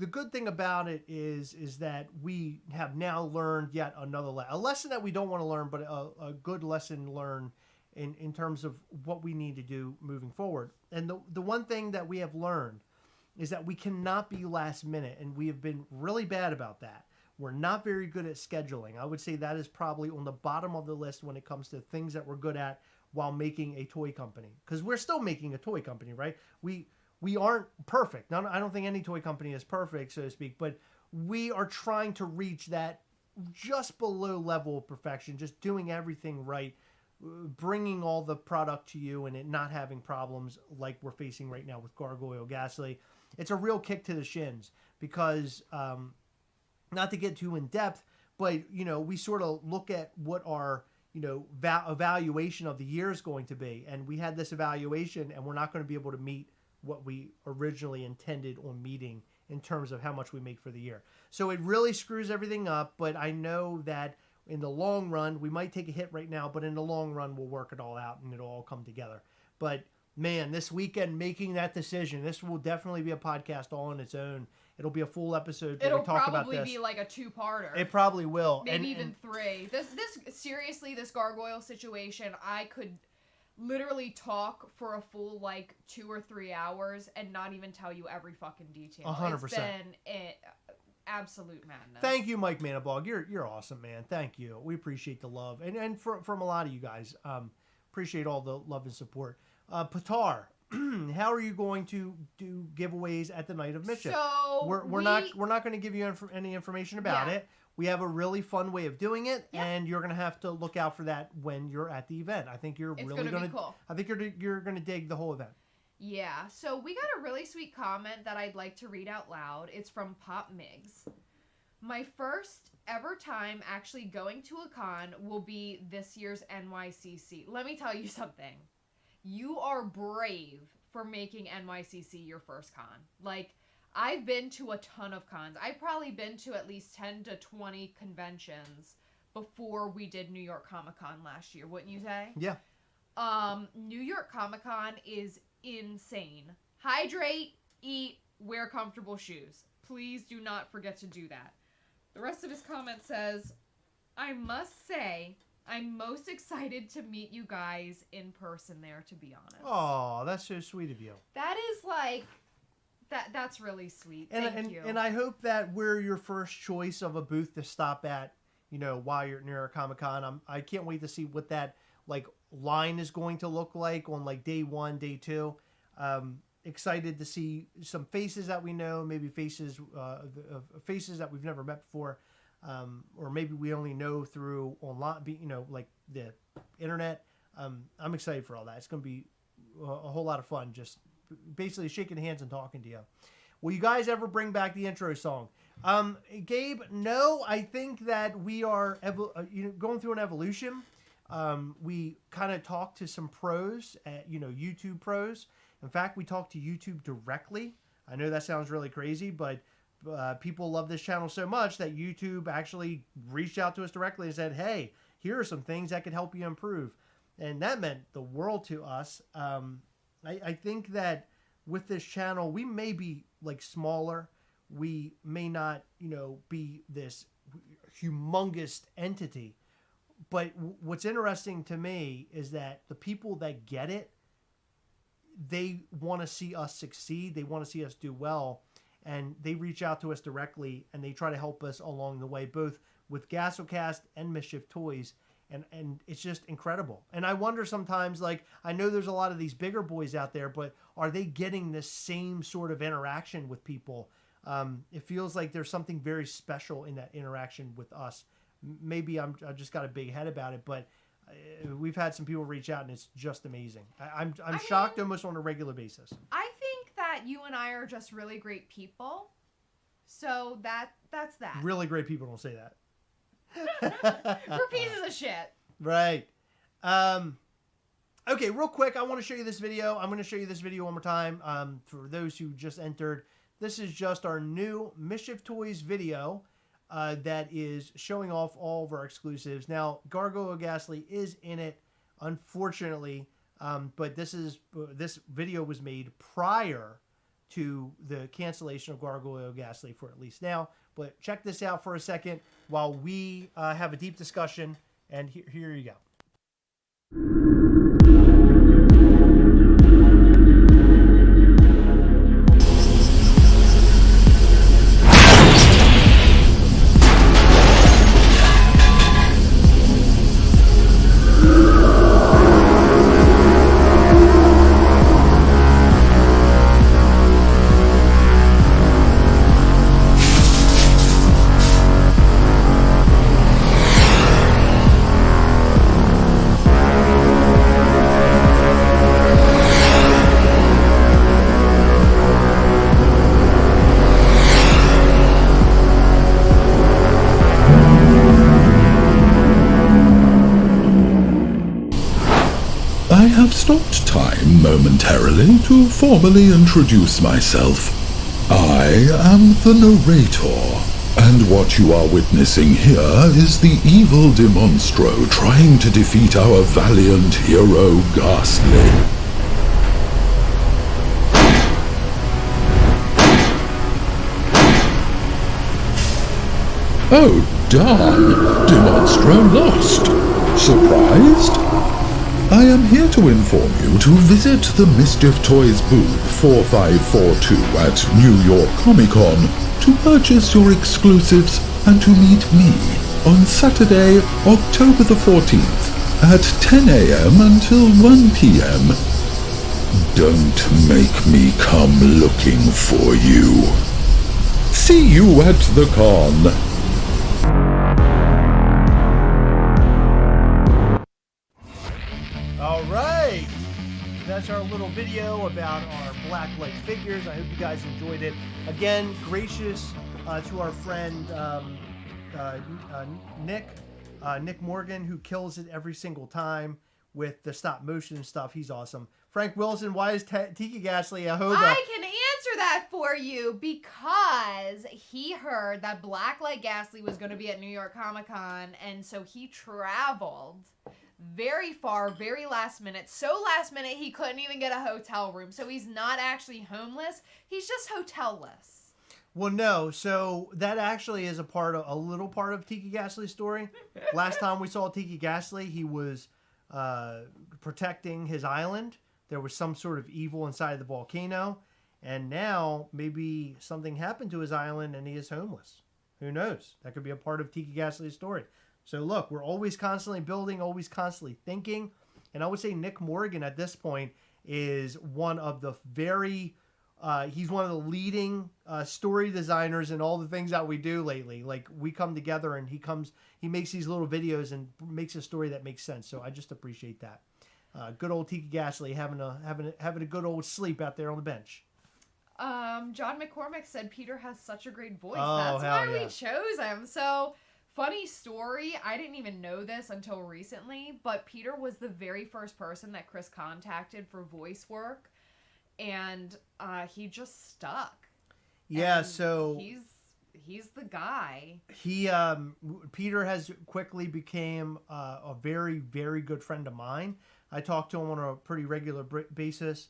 good thing about it is that we have now learned yet another a lesson that we don't want to learn, but a good lesson learned in terms of what we need to do moving forward. And the one thing that we have learned is that we cannot be last minute, and we have been really bad about that. We're not very good at scheduling. I would say that is probably on the bottom of the list when it comes to things that we're good at while making a toy company. Because we're still making a toy company, right? We aren't perfect. Now, I don't think any toy company is perfect, so to speak, but we are trying to reach that just below level of perfection, just doing everything right, bringing all the product to you and it not having problems like we're facing right now with Gargoyle Ghastly. It's a real kick to the shins because... not to get too in depth, but, we sort of look at what our, evaluation of the year is going to be. And we had this evaluation and we're not going to be able to meet what we originally intended on meeting in terms of how much we make for the year. So it really screws everything up. But I know that in the long run, we might take a hit right now, but in the long run, we'll work it all out and it'll all come together. But man, this weekend making that decision, this will definitely be a podcast all on its own. It'll be a full episode where we talk about this. It'll probably be like a 2-parter. It probably will. Maybe even 3. This gargoyle situation, I could literally talk for a full, like, 2 or 3 hours and not even tell you every fucking detail. 100%. It's been absolute madness. Thank you, Mike Manabog. You're awesome, man. Thank you. We appreciate the love. And from a lot of you guys, appreciate all the love and support. Patar, how are you going to do giveaways at the Night of Mischief? So we're not going to give you any information about it. We have a really fun way of doing it, and you're going to have to look out for that when you're at the event. I think you're really going to be cool. I think you're going to dig the whole event. Yeah. So we got a really sweet comment that I'd like to read out loud. It's from Pop Migs. My first ever time actually going to a con will be this year's NYCC. Let me tell you something. You are brave for making NYCC your first con. Like, I've been to a ton of cons. I've probably been to at least 10 to 20 conventions before we did New York Comic Con last year, wouldn't you say? Yeah. New York Comic Con is insane. Hydrate, eat, wear comfortable shoes. Please do not forget to do that. The rest of his comment says, I must say, I'm most excited to meet you guys in person there, to be honest. Oh, that's so sweet of you. That is like, that's really sweet. Thank you. And I hope that we're your first choice of a booth to stop at, while you're near a Comic-Con. I can't wait to see what that like line is going to look like on like day 1, day 2. Excited to see some faces that we know, maybe faces that we've never met before, or maybe we only know through online, like the internet. I'm excited for all that. It's going to be a whole lot of fun, just basically shaking hands and talking to you. Will you guys ever bring back the intro song? Gabe, no. I think that we are going through an evolution. We kind of talked to some pros, YouTube pros. In fact, we talked to YouTube directly. I know that sounds really crazy, but people love this channel so much that YouTube actually reached out to us directly and said, hey, here are some things that could help you improve. And that meant the world to us. I think that with this channel, we may be like smaller. We may not, be this humongous entity. But what's interesting to me is that the people that get it, they want to see us succeed. They want to see us do well. And they reach out to us directly and they try to help us along the way, both with Gastlecast and Mischief Toys. And it's just incredible. And I wonder sometimes, like, I know there's a lot of these bigger boys out there, but are they getting the same sort of interaction with people? It feels like there's something very special in that interaction with us. Maybe I just got a big head about it, but we've had some people reach out and it's just amazing. I'm shocked almost on a regular basis. I think that you and I are just really great people. So that's that. Really great people don't say that. We're pieces of shit. Right. Okay, real quick, I want to show you this video. I'm going to show you this video one more time. For those who just entered, this is just our new Mischief Toys video that is showing off all of our exclusives. Now, Gargoyle Ghastly is in it, unfortunately, but this video was made prior to the cancellation of Gargoyle Ghastly for at least now. But check this out for a second while we have a deep discussion. And here you go. I have stopped time momentarily to formally introduce myself. I am the narrator, and what you are witnessing here is the evil Demonstro trying to defeat our valiant hero Ghastly. Oh darn! Demonstro lost! Surprised? I am here to inform you to visit the Mischief Toys booth 4542 at New York Comic-Con to purchase your exclusives and to meet me on Saturday, October the 14th at 10 a.m. until 1 p.m. Don't make me come looking for you. See you at the con. That's our little video about our blacklight figures. I hope you guys enjoyed it. Again, gracious to our friend Nick Morgan, who kills it every single time with the stop motion stuff. He's awesome. Frank Wilson, why is Tiki Ghastly a hobo? I can answer that for you because he heard that Blacklight Ghastly was going to be at New York Comic Con, and so he traveled very far, very last minute. So last minute he couldn't even get a hotel room. So he's not actually homeless. He's just hotel-less. Well, no. So that actually is a little part of Tiki Ghastly's story. Last time we saw Tiki Ghastly, he was protecting his island. There was some sort of evil inside the volcano, and now maybe something happened to his island and he is homeless. Who knows? That could be a part of Tiki Ghastly's story. So look, we're always constantly building, always constantly thinking, and I would say Nick Morgan at this point is one of the he's one of the leading story designers in all the things that we do lately. Like, we come together and he makes these little videos and makes a story that makes sense. So I just appreciate that. Good old Tiki Ghastly having a good old sleep out there on the bench. John McCormick said Peter has such a great voice. Oh, That's why hell we yeah. chose him. So, funny story, I didn't even know this until recently, but Peter was the very first person that Chris contacted for voice work, and he just stuck. Yeah, And so he's the guy. Peter has quickly became a very, very good friend of mine. I talk to him on a pretty regular basis.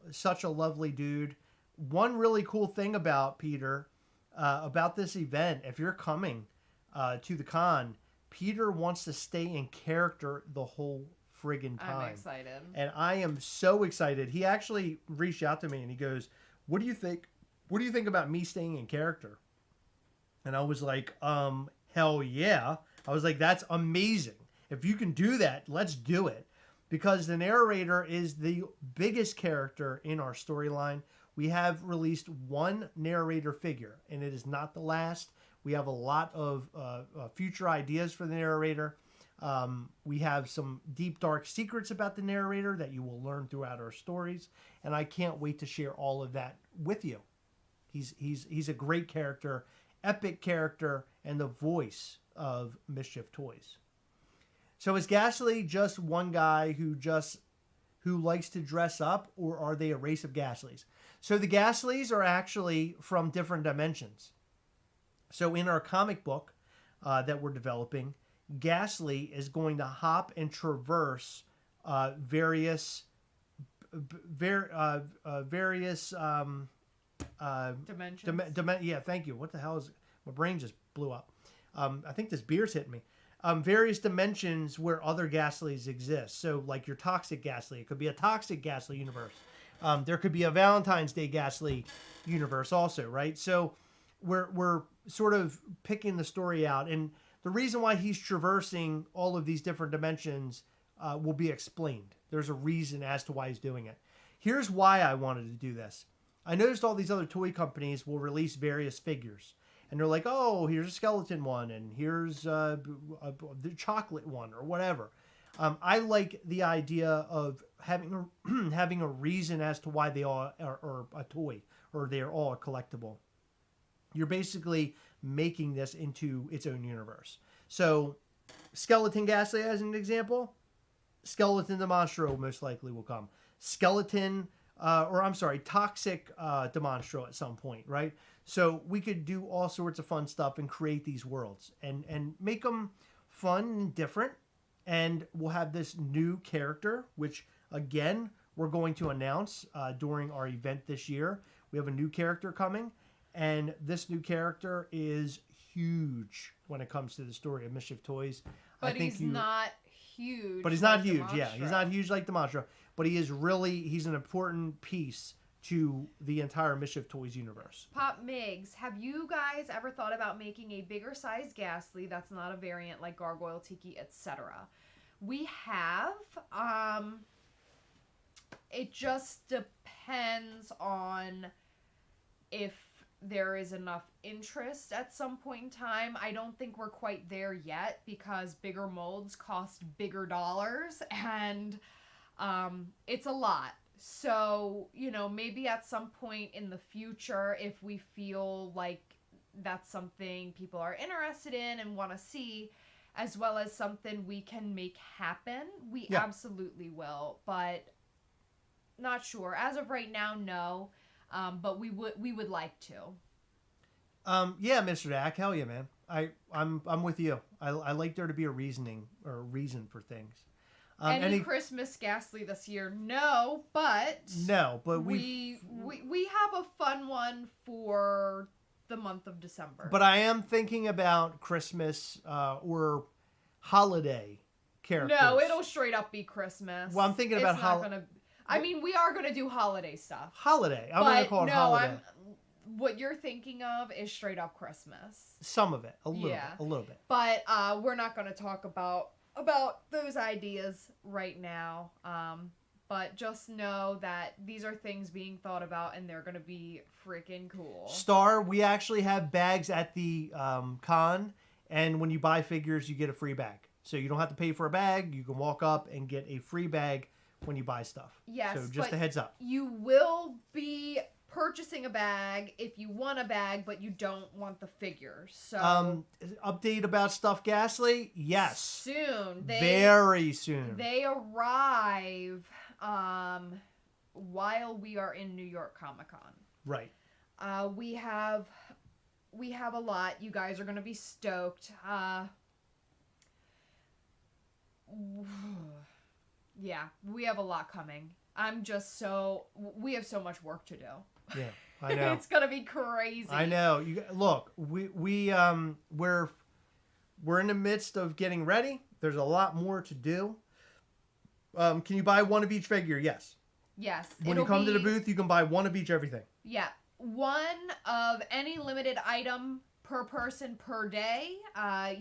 Such a lovely dude. One really cool thing about Peter, about this event, if you're coming to the con, Peter wants to stay in character the whole friggin' time. I'm excited. And I am so excited. He actually reached out to me and he goes, "What do you think? What do you think about me staying in character?" And I was like, hell yeah. I was like, that's amazing. If you can do that, let's do it. Because the narrator is the biggest character in our storyline. We have released one narrator figure, and it is not the last. We have a lot of future ideas for the narrator. We have some deep, dark secrets about the narrator that you will learn throughout our stories, and I can't wait to share all of that with you. He's a great character, epic character, and the voice of Mischief Toys. So is Ghastly just one guy who likes to dress up, or are they a race of Ghastlies? So the Ghastlies are actually from different dimensions. So in our comic book that we're developing, Ghastly is going to hop and traverse various Dimensions. yeah, thank you. What the hell is... My brain just blew up. I think this beer's hitting me. Various dimensions where other Ghastlies exist. So, like your toxic Ghastly, it could be a toxic Ghastly universe. There could be a Valentine's Day Ghastly universe also, right? So, we're sort of picking the story out, and the reason why he's traversing all of these different dimensions will be explained. There's a reason as to why he's doing it. Here's why I wanted to do this. I noticed all these other toy companies will release various figures. And they're like, oh, here's a skeleton one, and here's the chocolate one, or whatever. I like the idea of having a reason as to why they all are a toy, or they're all a collectible. You're basically making this into its own universe. So, Skeleton Ghastly, as an example, Skeleton the Monstro most likely will come. Toxic Demonstro at some point, right? So we could do all sorts of fun stuff and create these worlds and make them fun and different. And we'll have this new character, which, again, we're going to announce during our event this year. We have a new character coming, and this new character is huge when it comes to the story of Mischief Toys. But he's not huge. But he's not huge, yeah. He's not huge like the Monstro. But he's an important piece to the entire Mischief Toys universe. Pop Migs, have you guys ever thought about making a bigger size Ghastly that's not a variant like Gargoyle, Tiki, etc.? We have. It just depends on if there is enough interest at some point in time. I don't think we're quite there yet because bigger molds cost bigger dollars, and it's a lot. So, maybe at some point in the future, if we feel like that's something people are interested in and want to see, as well as something we can make happen, we absolutely will. But not sure. As of right now, no. But we would like to. Yeah, Mr. Dak, hell yeah, man. I'm with you. I like there to be a reason for things. Any Christmas Ghastly this year? No, but we have a fun one for the month of December. But I am thinking about Christmas or holiday characters. No, it'll straight up be Christmas. Well, I'm thinking it's about not gonna. I mean, we are gonna do holiday stuff. Holiday. I'm going to call it holiday. What you're thinking of is straight up Christmas. Some of it, a little bit. But we're not going to talk about those ideas right now. But just know that these are things being thought about, and they're going to be freaking cool. Star, we actually have bags at the con, and when you buy figures, you get a free bag. So you don't have to pay for a bag. You can walk up and get a free bag when you buy stuff. Yes. So just a heads up. You will be purchasing a bag if you want a bag, but you don't want the figures. So update about Stuff Ghastly? Yes. Soon. Very soon. They arrive while we are in New York Comic-Con. Right. We have a lot. You guys are going to be stoked. Yeah, we have a lot coming. We have so much work to do. Yeah, I know. It's gonna be crazy. I know. Look, we're in the midst of getting ready. There's a lot more to do. Can you buy one of each figure? Yes. Yes. When you come to the booth, you can buy one of each everything. Yeah, one of any limited item per person per day.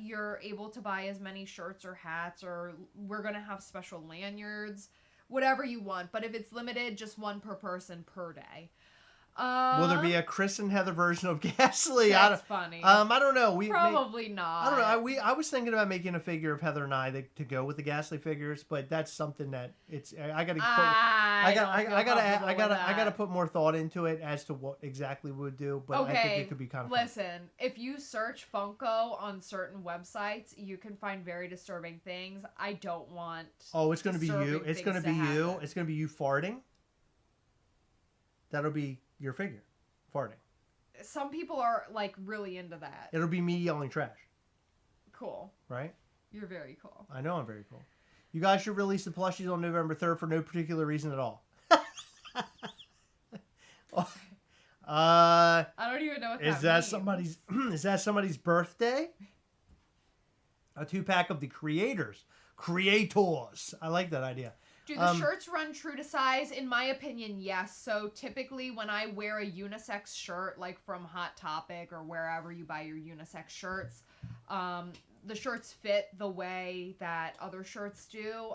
You're able to buy as many shirts or hats, or we're gonna have special lanyards, whatever you want. But if it's limited, just one per person per day. Will there be a Chris and Heather version of Ghastly? That's funny. I don't know. Probably not. I don't know. I was thinking about making a figure of Heather and I to go with the Ghastly figures, but that's something that I gotta put more thought into it as to what exactly we would do. But I think it could be kind of fun. Listen, if you search Funko on certain websites, you can find very disturbing things. I don't want. Oh, it's gonna be you. It's gonna be you. It's gonna be you farting. That'll be your figure, farting. Some people are like really into that. It'll be me yelling trash. Cool. Right? You're very cool. I know I'm very cool. You guys should release the plushies on November 3rd for no particular reason at all. I don't even know what that means. Is that somebody's birthday? A 2-pack of the creators. I like that idea. Do the shirts run true to size? In my opinion, yes. So typically when I wear a unisex shirt, like from Hot Topic or wherever you buy your unisex shirts, the shirts fit the way that other shirts do.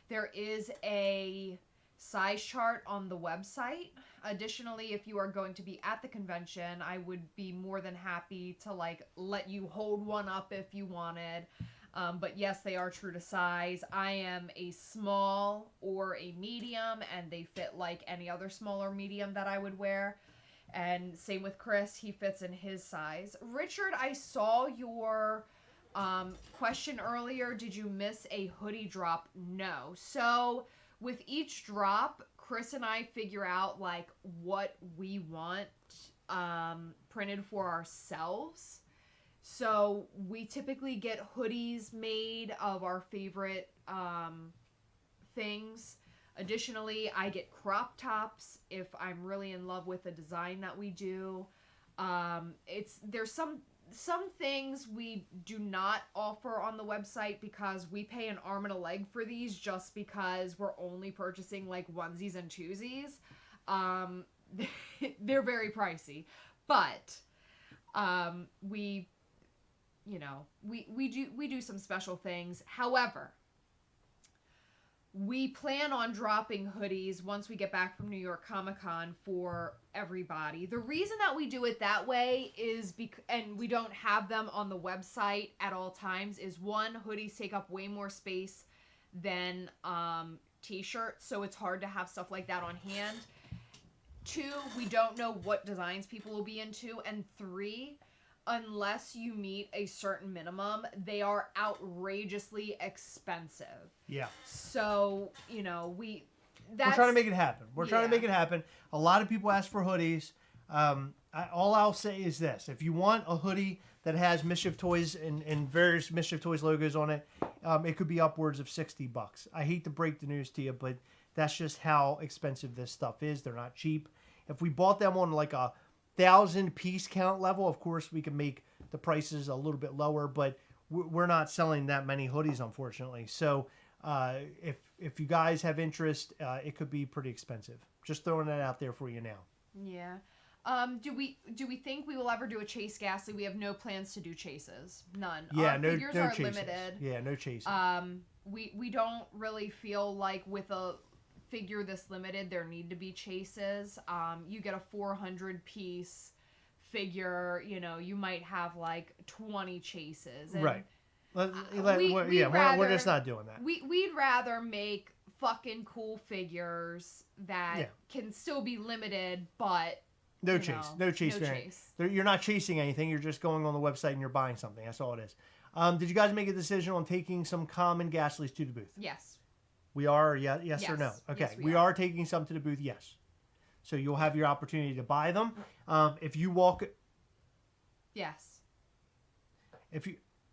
There is a size chart on the website. Additionally, if you are going to be at the convention, I would be more than happy to let you hold one up if you wanted. But yes, they are true to size. I am a small or a medium, and they fit like any other small or medium that I would wear. And same with Chris, he fits in his size. Richard, I saw your question earlier. Did you miss a hoodie drop? No. So with each drop, Chris and I figure out like what we want printed for ourselves. So we typically get hoodies made of our favorite things. Additionally, I get crop tops if I'm really in love with a design that we do. There's some things we do not offer on the website because we pay an arm and a leg for these just because we're only purchasing like onesies and twosies. They're very pricey, but we do some special things. However, we plan on dropping hoodies once we get back from New York Comic-Con for everybody. The reason that we do it that way is and we don't have them on the website at all times is one, hoodies take up way more space than t-shirts, so it's hard to have stuff like that on hand. 2, we don't know what designs people will be into, and 3, unless you meet a certain minimum, they are outrageously expensive. Yeah. So, we're trying to make it happen. We're trying to make it happen. A lot of people ask for hoodies. All I'll say is this. If you want a hoodie that has Mischief Toys and various Mischief Toys logos on it, it could be upwards of $60. I hate to break the news to you, but that's just how expensive this stuff is. They're not cheap. If we bought them on like a 1,000 piece count level, of course, we can make the prices a little bit lower, but we're not selling that many hoodies, unfortunately. So if you guys have interest, it could be pretty expensive. Just throwing that out there for you now. Yeah. Do we think we will ever do a chase, Ghastly? We have no plans to do chases. None. Yeah, Our no figures no are chases. limited. Yeah, no chases. We don't really feel like with a figure this limited there need to be chases. You get a 400 piece figure, you know, you might have like 20 chases. And right. We're just not doing that. We'd rather make fucking cool figures that can still be limited, but no chase variant. You're not chasing anything. You're just going on the website and you're buying something. That's all it is. Did you guys make a decision on taking some common Ghastlies to the booth? Yes. We are. Yes or no? Okay. Yes, we are taking some to the booth. Yes. So you'll have your opportunity to buy them. If you walk. Yes.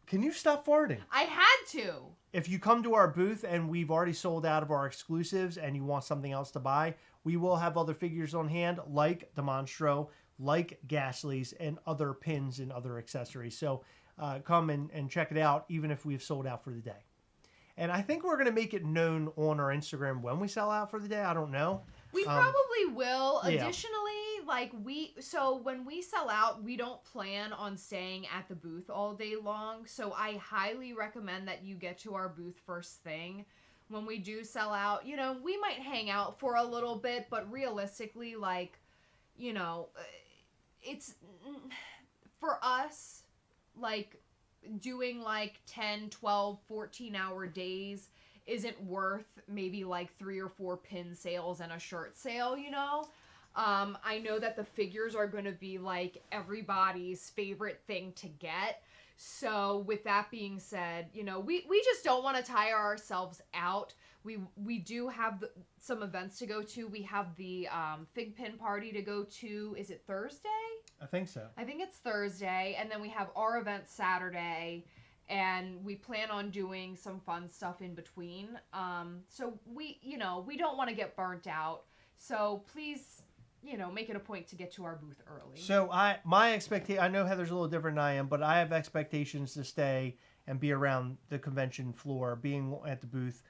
Can you stop farting? I had to. If you come to our booth and we've already sold out of our exclusives and you want something else to buy, we will have other figures on hand like the Monstro, like Ghastlies, and other pins and other accessories. So come and check it out, even if we've sold out for the day. And I think we're going to make it known on our Instagram when we sell out for the day. I don't know. We probably will. Yeah. Additionally, when we sell out, we don't plan on staying at the booth all day long. So I highly recommend that you get to our booth first thing. When we do sell out, you know, we might hang out for a little bit, but realistically, like, you know, it's for us, like, doing like 10, 12, 14-hour days isn't worth maybe like 3 or 4 pin sales and a shirt sale, you know? I know that the figures are going to be like everybody's favorite thing to get. So with that being said, you know, we just don't want to tire ourselves out. We do have some events to go to. We have the fig pin party to go to. Is it Thursday? I think so. I think it's Thursday. And then we have our event Saturday. And we plan on doing some fun stuff in between. So we don't want to get burnt out. So please, you know, make it a point to get to our booth early. So I know Heather's a little different than I am, but I have expectations to stay and be around the convention floor, being at the booth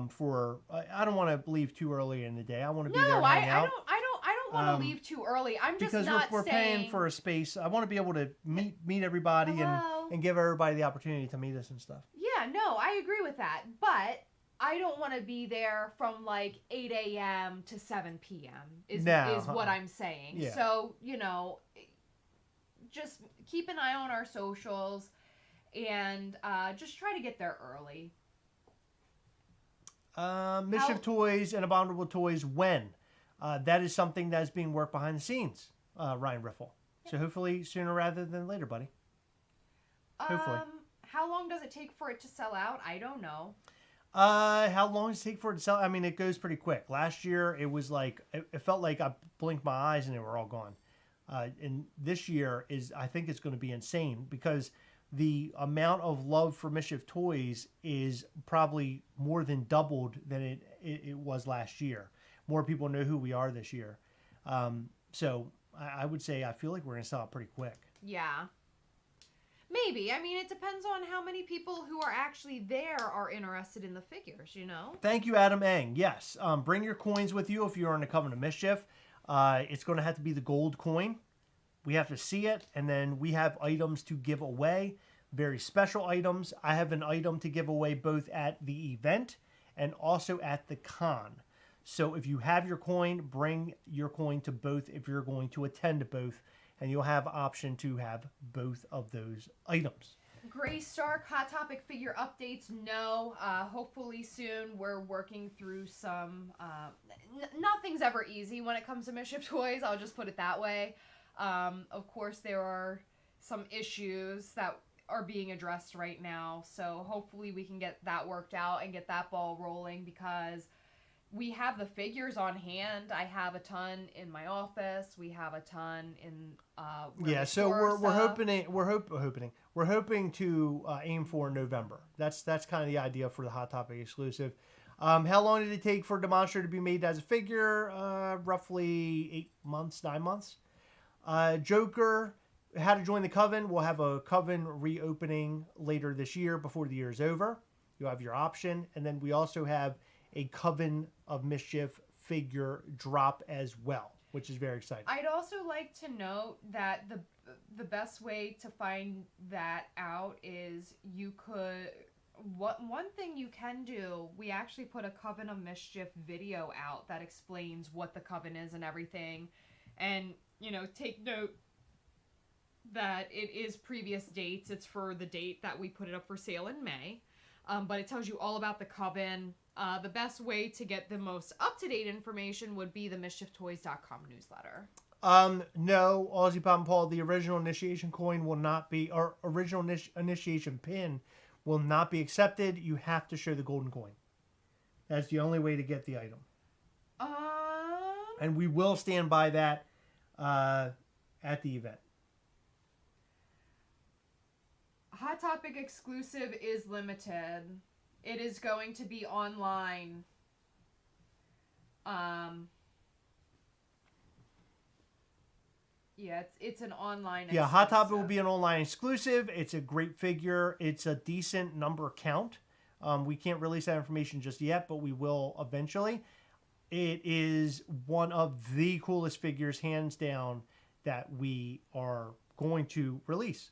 for. I don't want to leave too early in the day. I want to be there and hang out. I don't want to leave too early. I'm just because not we're staying... paying for a space. I want to be able to meet everybody and give everybody the opportunity to meet us and stuff. Yeah, no, I agree with that, but I don't want to be there from like 8 a.m. to 7 p.m. is what I'm saying. Yeah. So, you know, just keep an eye on our socials and just try to get there early. Mischief Toys and Abominable Toys when? That is something that is being worked behind the scenes, Ryan Riffle. So hopefully sooner rather than later, buddy. Hopefully. How long does it take for it to sell out? I don't know. How long does it take for it to sell? I mean, it goes pretty quick. Last year, it was like, it felt like I blinked my eyes and they were all gone. And this year I think it's going to be insane because the amount of love for Mischief Toys is probably more than doubled than it was last year. More people know who we are this year. So I would say I feel like we're going to sell out pretty quick. Yeah. Maybe. I mean, it depends on how many people who are actually there are interested in the figures, you know? Thank you, Adam Eng. Yes. Bring your coins with you if you're in the Coven of Mischief. It's going to have to be the gold coin. We have to see it, and then we have items to give away, very special items. I have an item to give away both at the event and also at the con. So if you have your coin, bring your coin to both if you're going to attend both, and you'll have option to have both of those items. Gray Stark, Hot Topic figure updates, no. Hopefully soon. We're working through some... nothing's ever easy when it comes to Mischief Toys, I'll just put it that way. Of course, there are some issues that are being addressed right now, so hopefully we can get that worked out and get that ball rolling because... we have the figures on hand. I have a ton in my office. We have a ton in so we're hoping to aim for November. That's kind of the idea for the Hot Topic exclusive. How long did it take for the monster to be made as a figure? Roughly 8 months, 9 months. Joker, how to join the Coven. We'll have a Coven reopening later this year before the year is over. You have your option. And then we also have a Coven of Mischief figure drop as well, which is very exciting. I'd also like to note that the best way to find that out is you could... One thing you can do, we actually put a Coven of Mischief video out that explains what the Coven is and everything. And, take note that it is previous dates. It's for the date that we put it up for sale in May. But it tells you all about the Coven. The best way to get the most up-to-date information would be the MischiefToys.com newsletter. No, Aussie Pop and Paul, the original initiation coin will not be, or original initiation pin will not be accepted. You have to show the golden coin. That's the only way to get the item. And we will stand by that at the event. Hot Topic exclusive is limited. It is going to be online. Yeah, it's an online exclusive. Yeah, Hot Topic will be an online exclusive. It's a great figure. It's a decent number count. We can't release that information just yet, but we will eventually. It is one of the coolest figures, hands down, that we are going to release.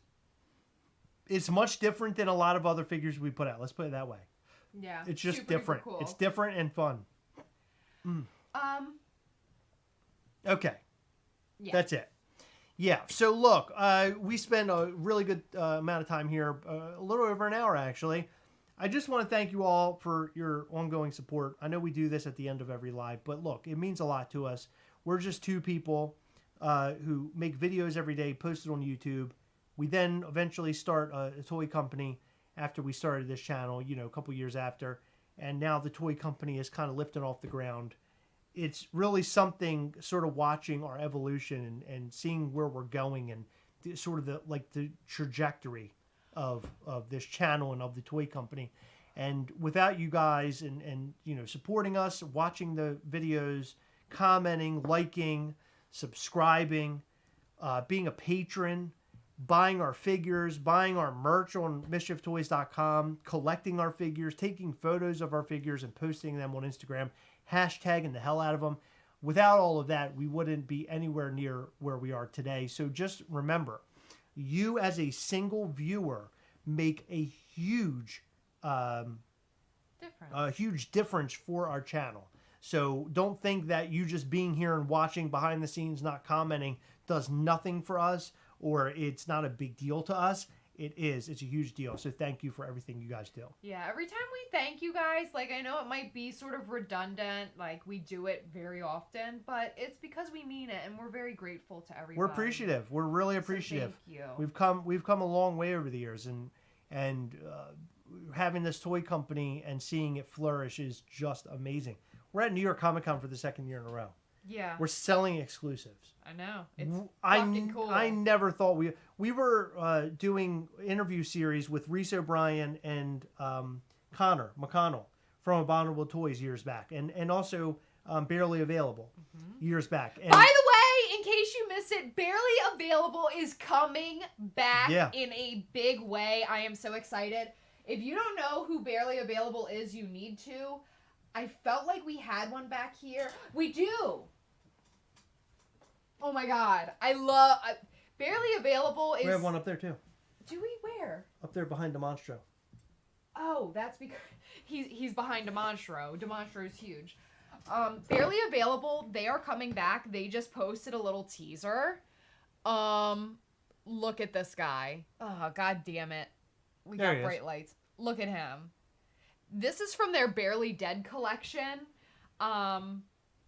It's much different than a lot of other figures we put out. Let's put it that way. Yeah. It's just super different. cool. It's different and fun. Okay. Yeah. That's it. Yeah. So look, we spent a really good amount of time here, a little over an hour actually. I just want to thank you all for your ongoing support. I know we do this at the end of every live, but look, it means a lot to us. We're just two people who make videos every day, post it on YouTube. We then eventually start a toy company after we started this channel, a couple years after. And now the toy company is kind of lifting off the ground. It's really something sort of watching our evolution and seeing where we're going and sort of the trajectory of this channel and of the toy company. And without you guys and supporting us, watching the videos, commenting, liking, subscribing, being a patron, buying our figures, buying our merch on MischiefToys.com, collecting our figures, taking photos of our figures and posting them on Instagram, hashtagging the hell out of them. Without all of that, we wouldn't be anywhere near where we are today. So just remember, you as a single viewer make a huge difference for our channel. So don't think that you just being here and watching behind the scenes, not commenting, does nothing for us, or it's not a big deal to us. It is. It's a huge deal. So thank you for everything you guys do. Yeah, every time we thank you guys, I know it might be sort of redundant, we do it very often, but it's because we mean it, and we're very grateful to everybody. We're appreciative. We're really appreciative. So thank you. We've come a long way over the years, and having this toy company and seeing it flourish is just amazing. We're at New York Comic Con for the second year in a row. Yeah. We're selling exclusives. I know. It's fucking cool. I never thought we were doing interview series with Reese O'Brien and Connor McConnell from Abominable Toys years back, and also Barely Available years back. And by the way, in case you miss it, Barely Available is coming back in a big way. I am so excited. If you don't know who Barely Available is, you need to. I felt like we had one back here. We do. Oh my god. I love... Barely Available is... We have one up there too. Do we? Where? Up there behind DeMonstro. Oh, that's because... He's behind DeMonstro. DeMonstro's huge. Barely Available, they are coming back. They just posted a little teaser. Look at this guy. Oh, god damn it. We got bright lights. Look at him. This is from their Barely Dead collection.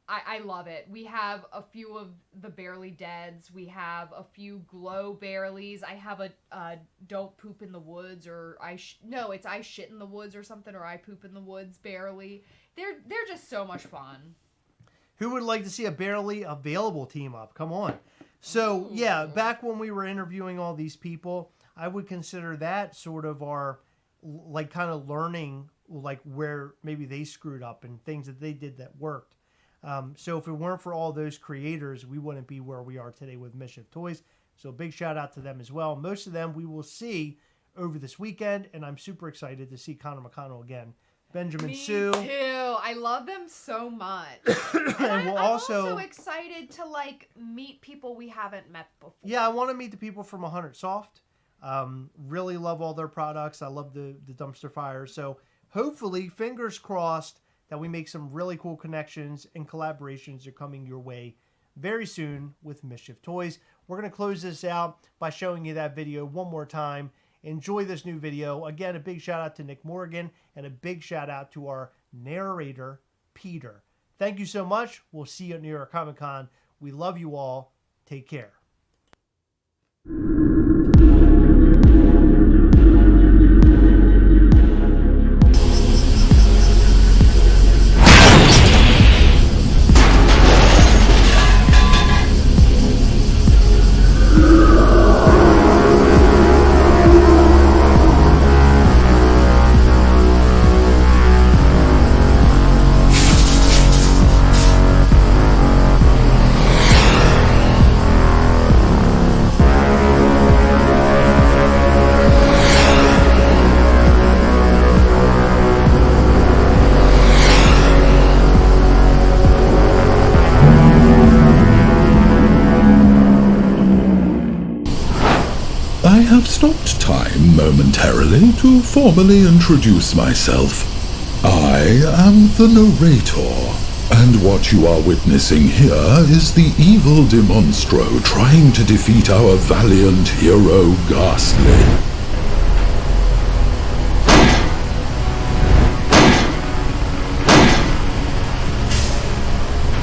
I love it. We have a few of the Barely Deads. We have a few Glow Bareleys. I have a Don't Poop in the Woods, or no, it's I Shit in the Woods or something, or I Poop in the Woods Barely. They're just so much fun. Who would like to see a Barely Available team up? Come on. So, yeah, back when we were interviewing all these people, I would consider that sort of our, kind of learning, where maybe they screwed up and things that they did that worked. So if it weren't for all those creators, we wouldn't be where we are today with Mischief Toys. So big shout out to them as well. Most of them we will see over this weekend, and I'm super excited to see Connor McConnell again. Benjamin Me Sue. too. I love them so much. And I'm also excited to like meet people we haven't met before. Yeah, I want to meet the people from 100 Soft. Really love all their products. I love the dumpster fire. So hopefully, fingers crossed, that we make some really cool connections and collaborations are coming your way very soon with Mischief Toys. We're going to close this out by showing you that video one more time. Enjoy this new video. Again, a big shout out to Nick Morgan and a big shout out to our narrator, Peter. Thank you so much. We'll see you at New York Comic Con. We love you all. Take care. I have stopped time momentarily to formally introduce myself. I am the narrator, and what you are witnessing here is the evil Demonstro trying to defeat our valiant hero Ghastly.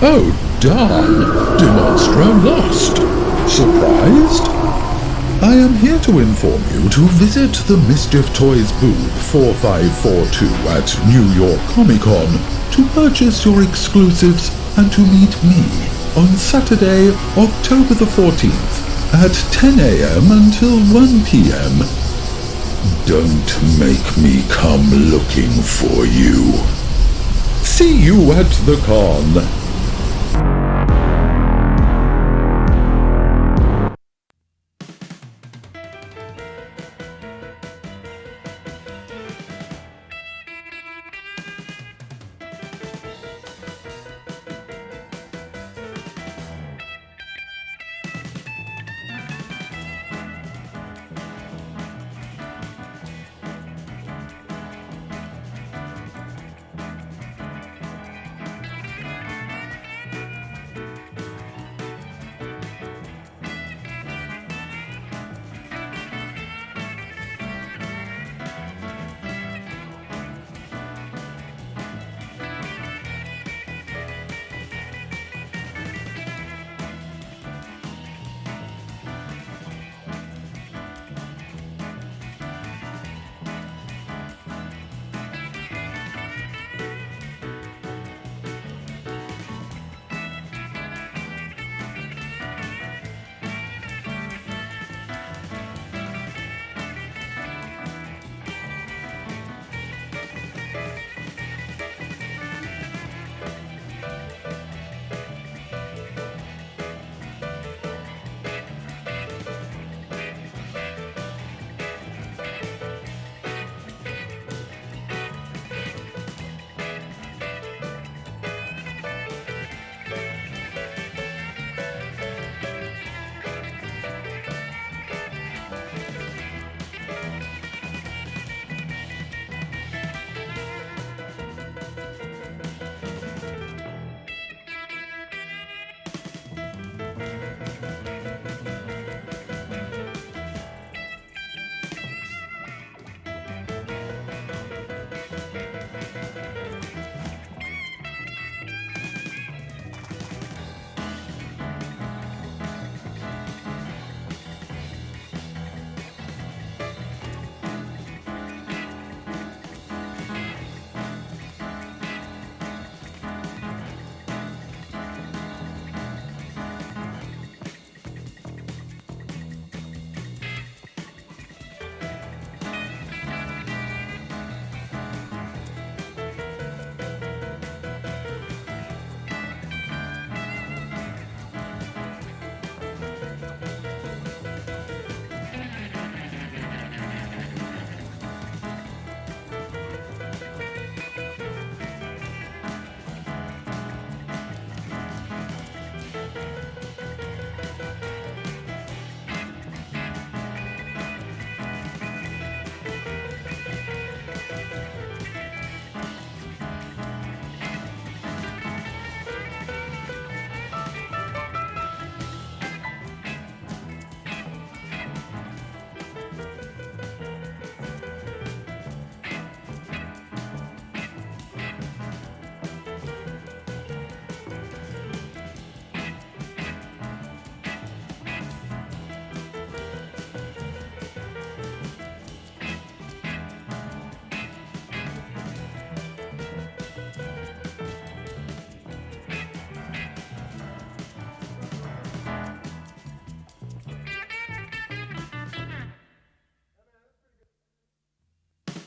Oh darn! Demonstro lost! Surprised? I am here to inform you to visit the Mischief Toys booth 4542 at New York Comic Con to purchase your exclusives and to meet me on Saturday, October the 14th at 10 a.m. until 1 p.m. Don't make me come looking for you. See you at the con.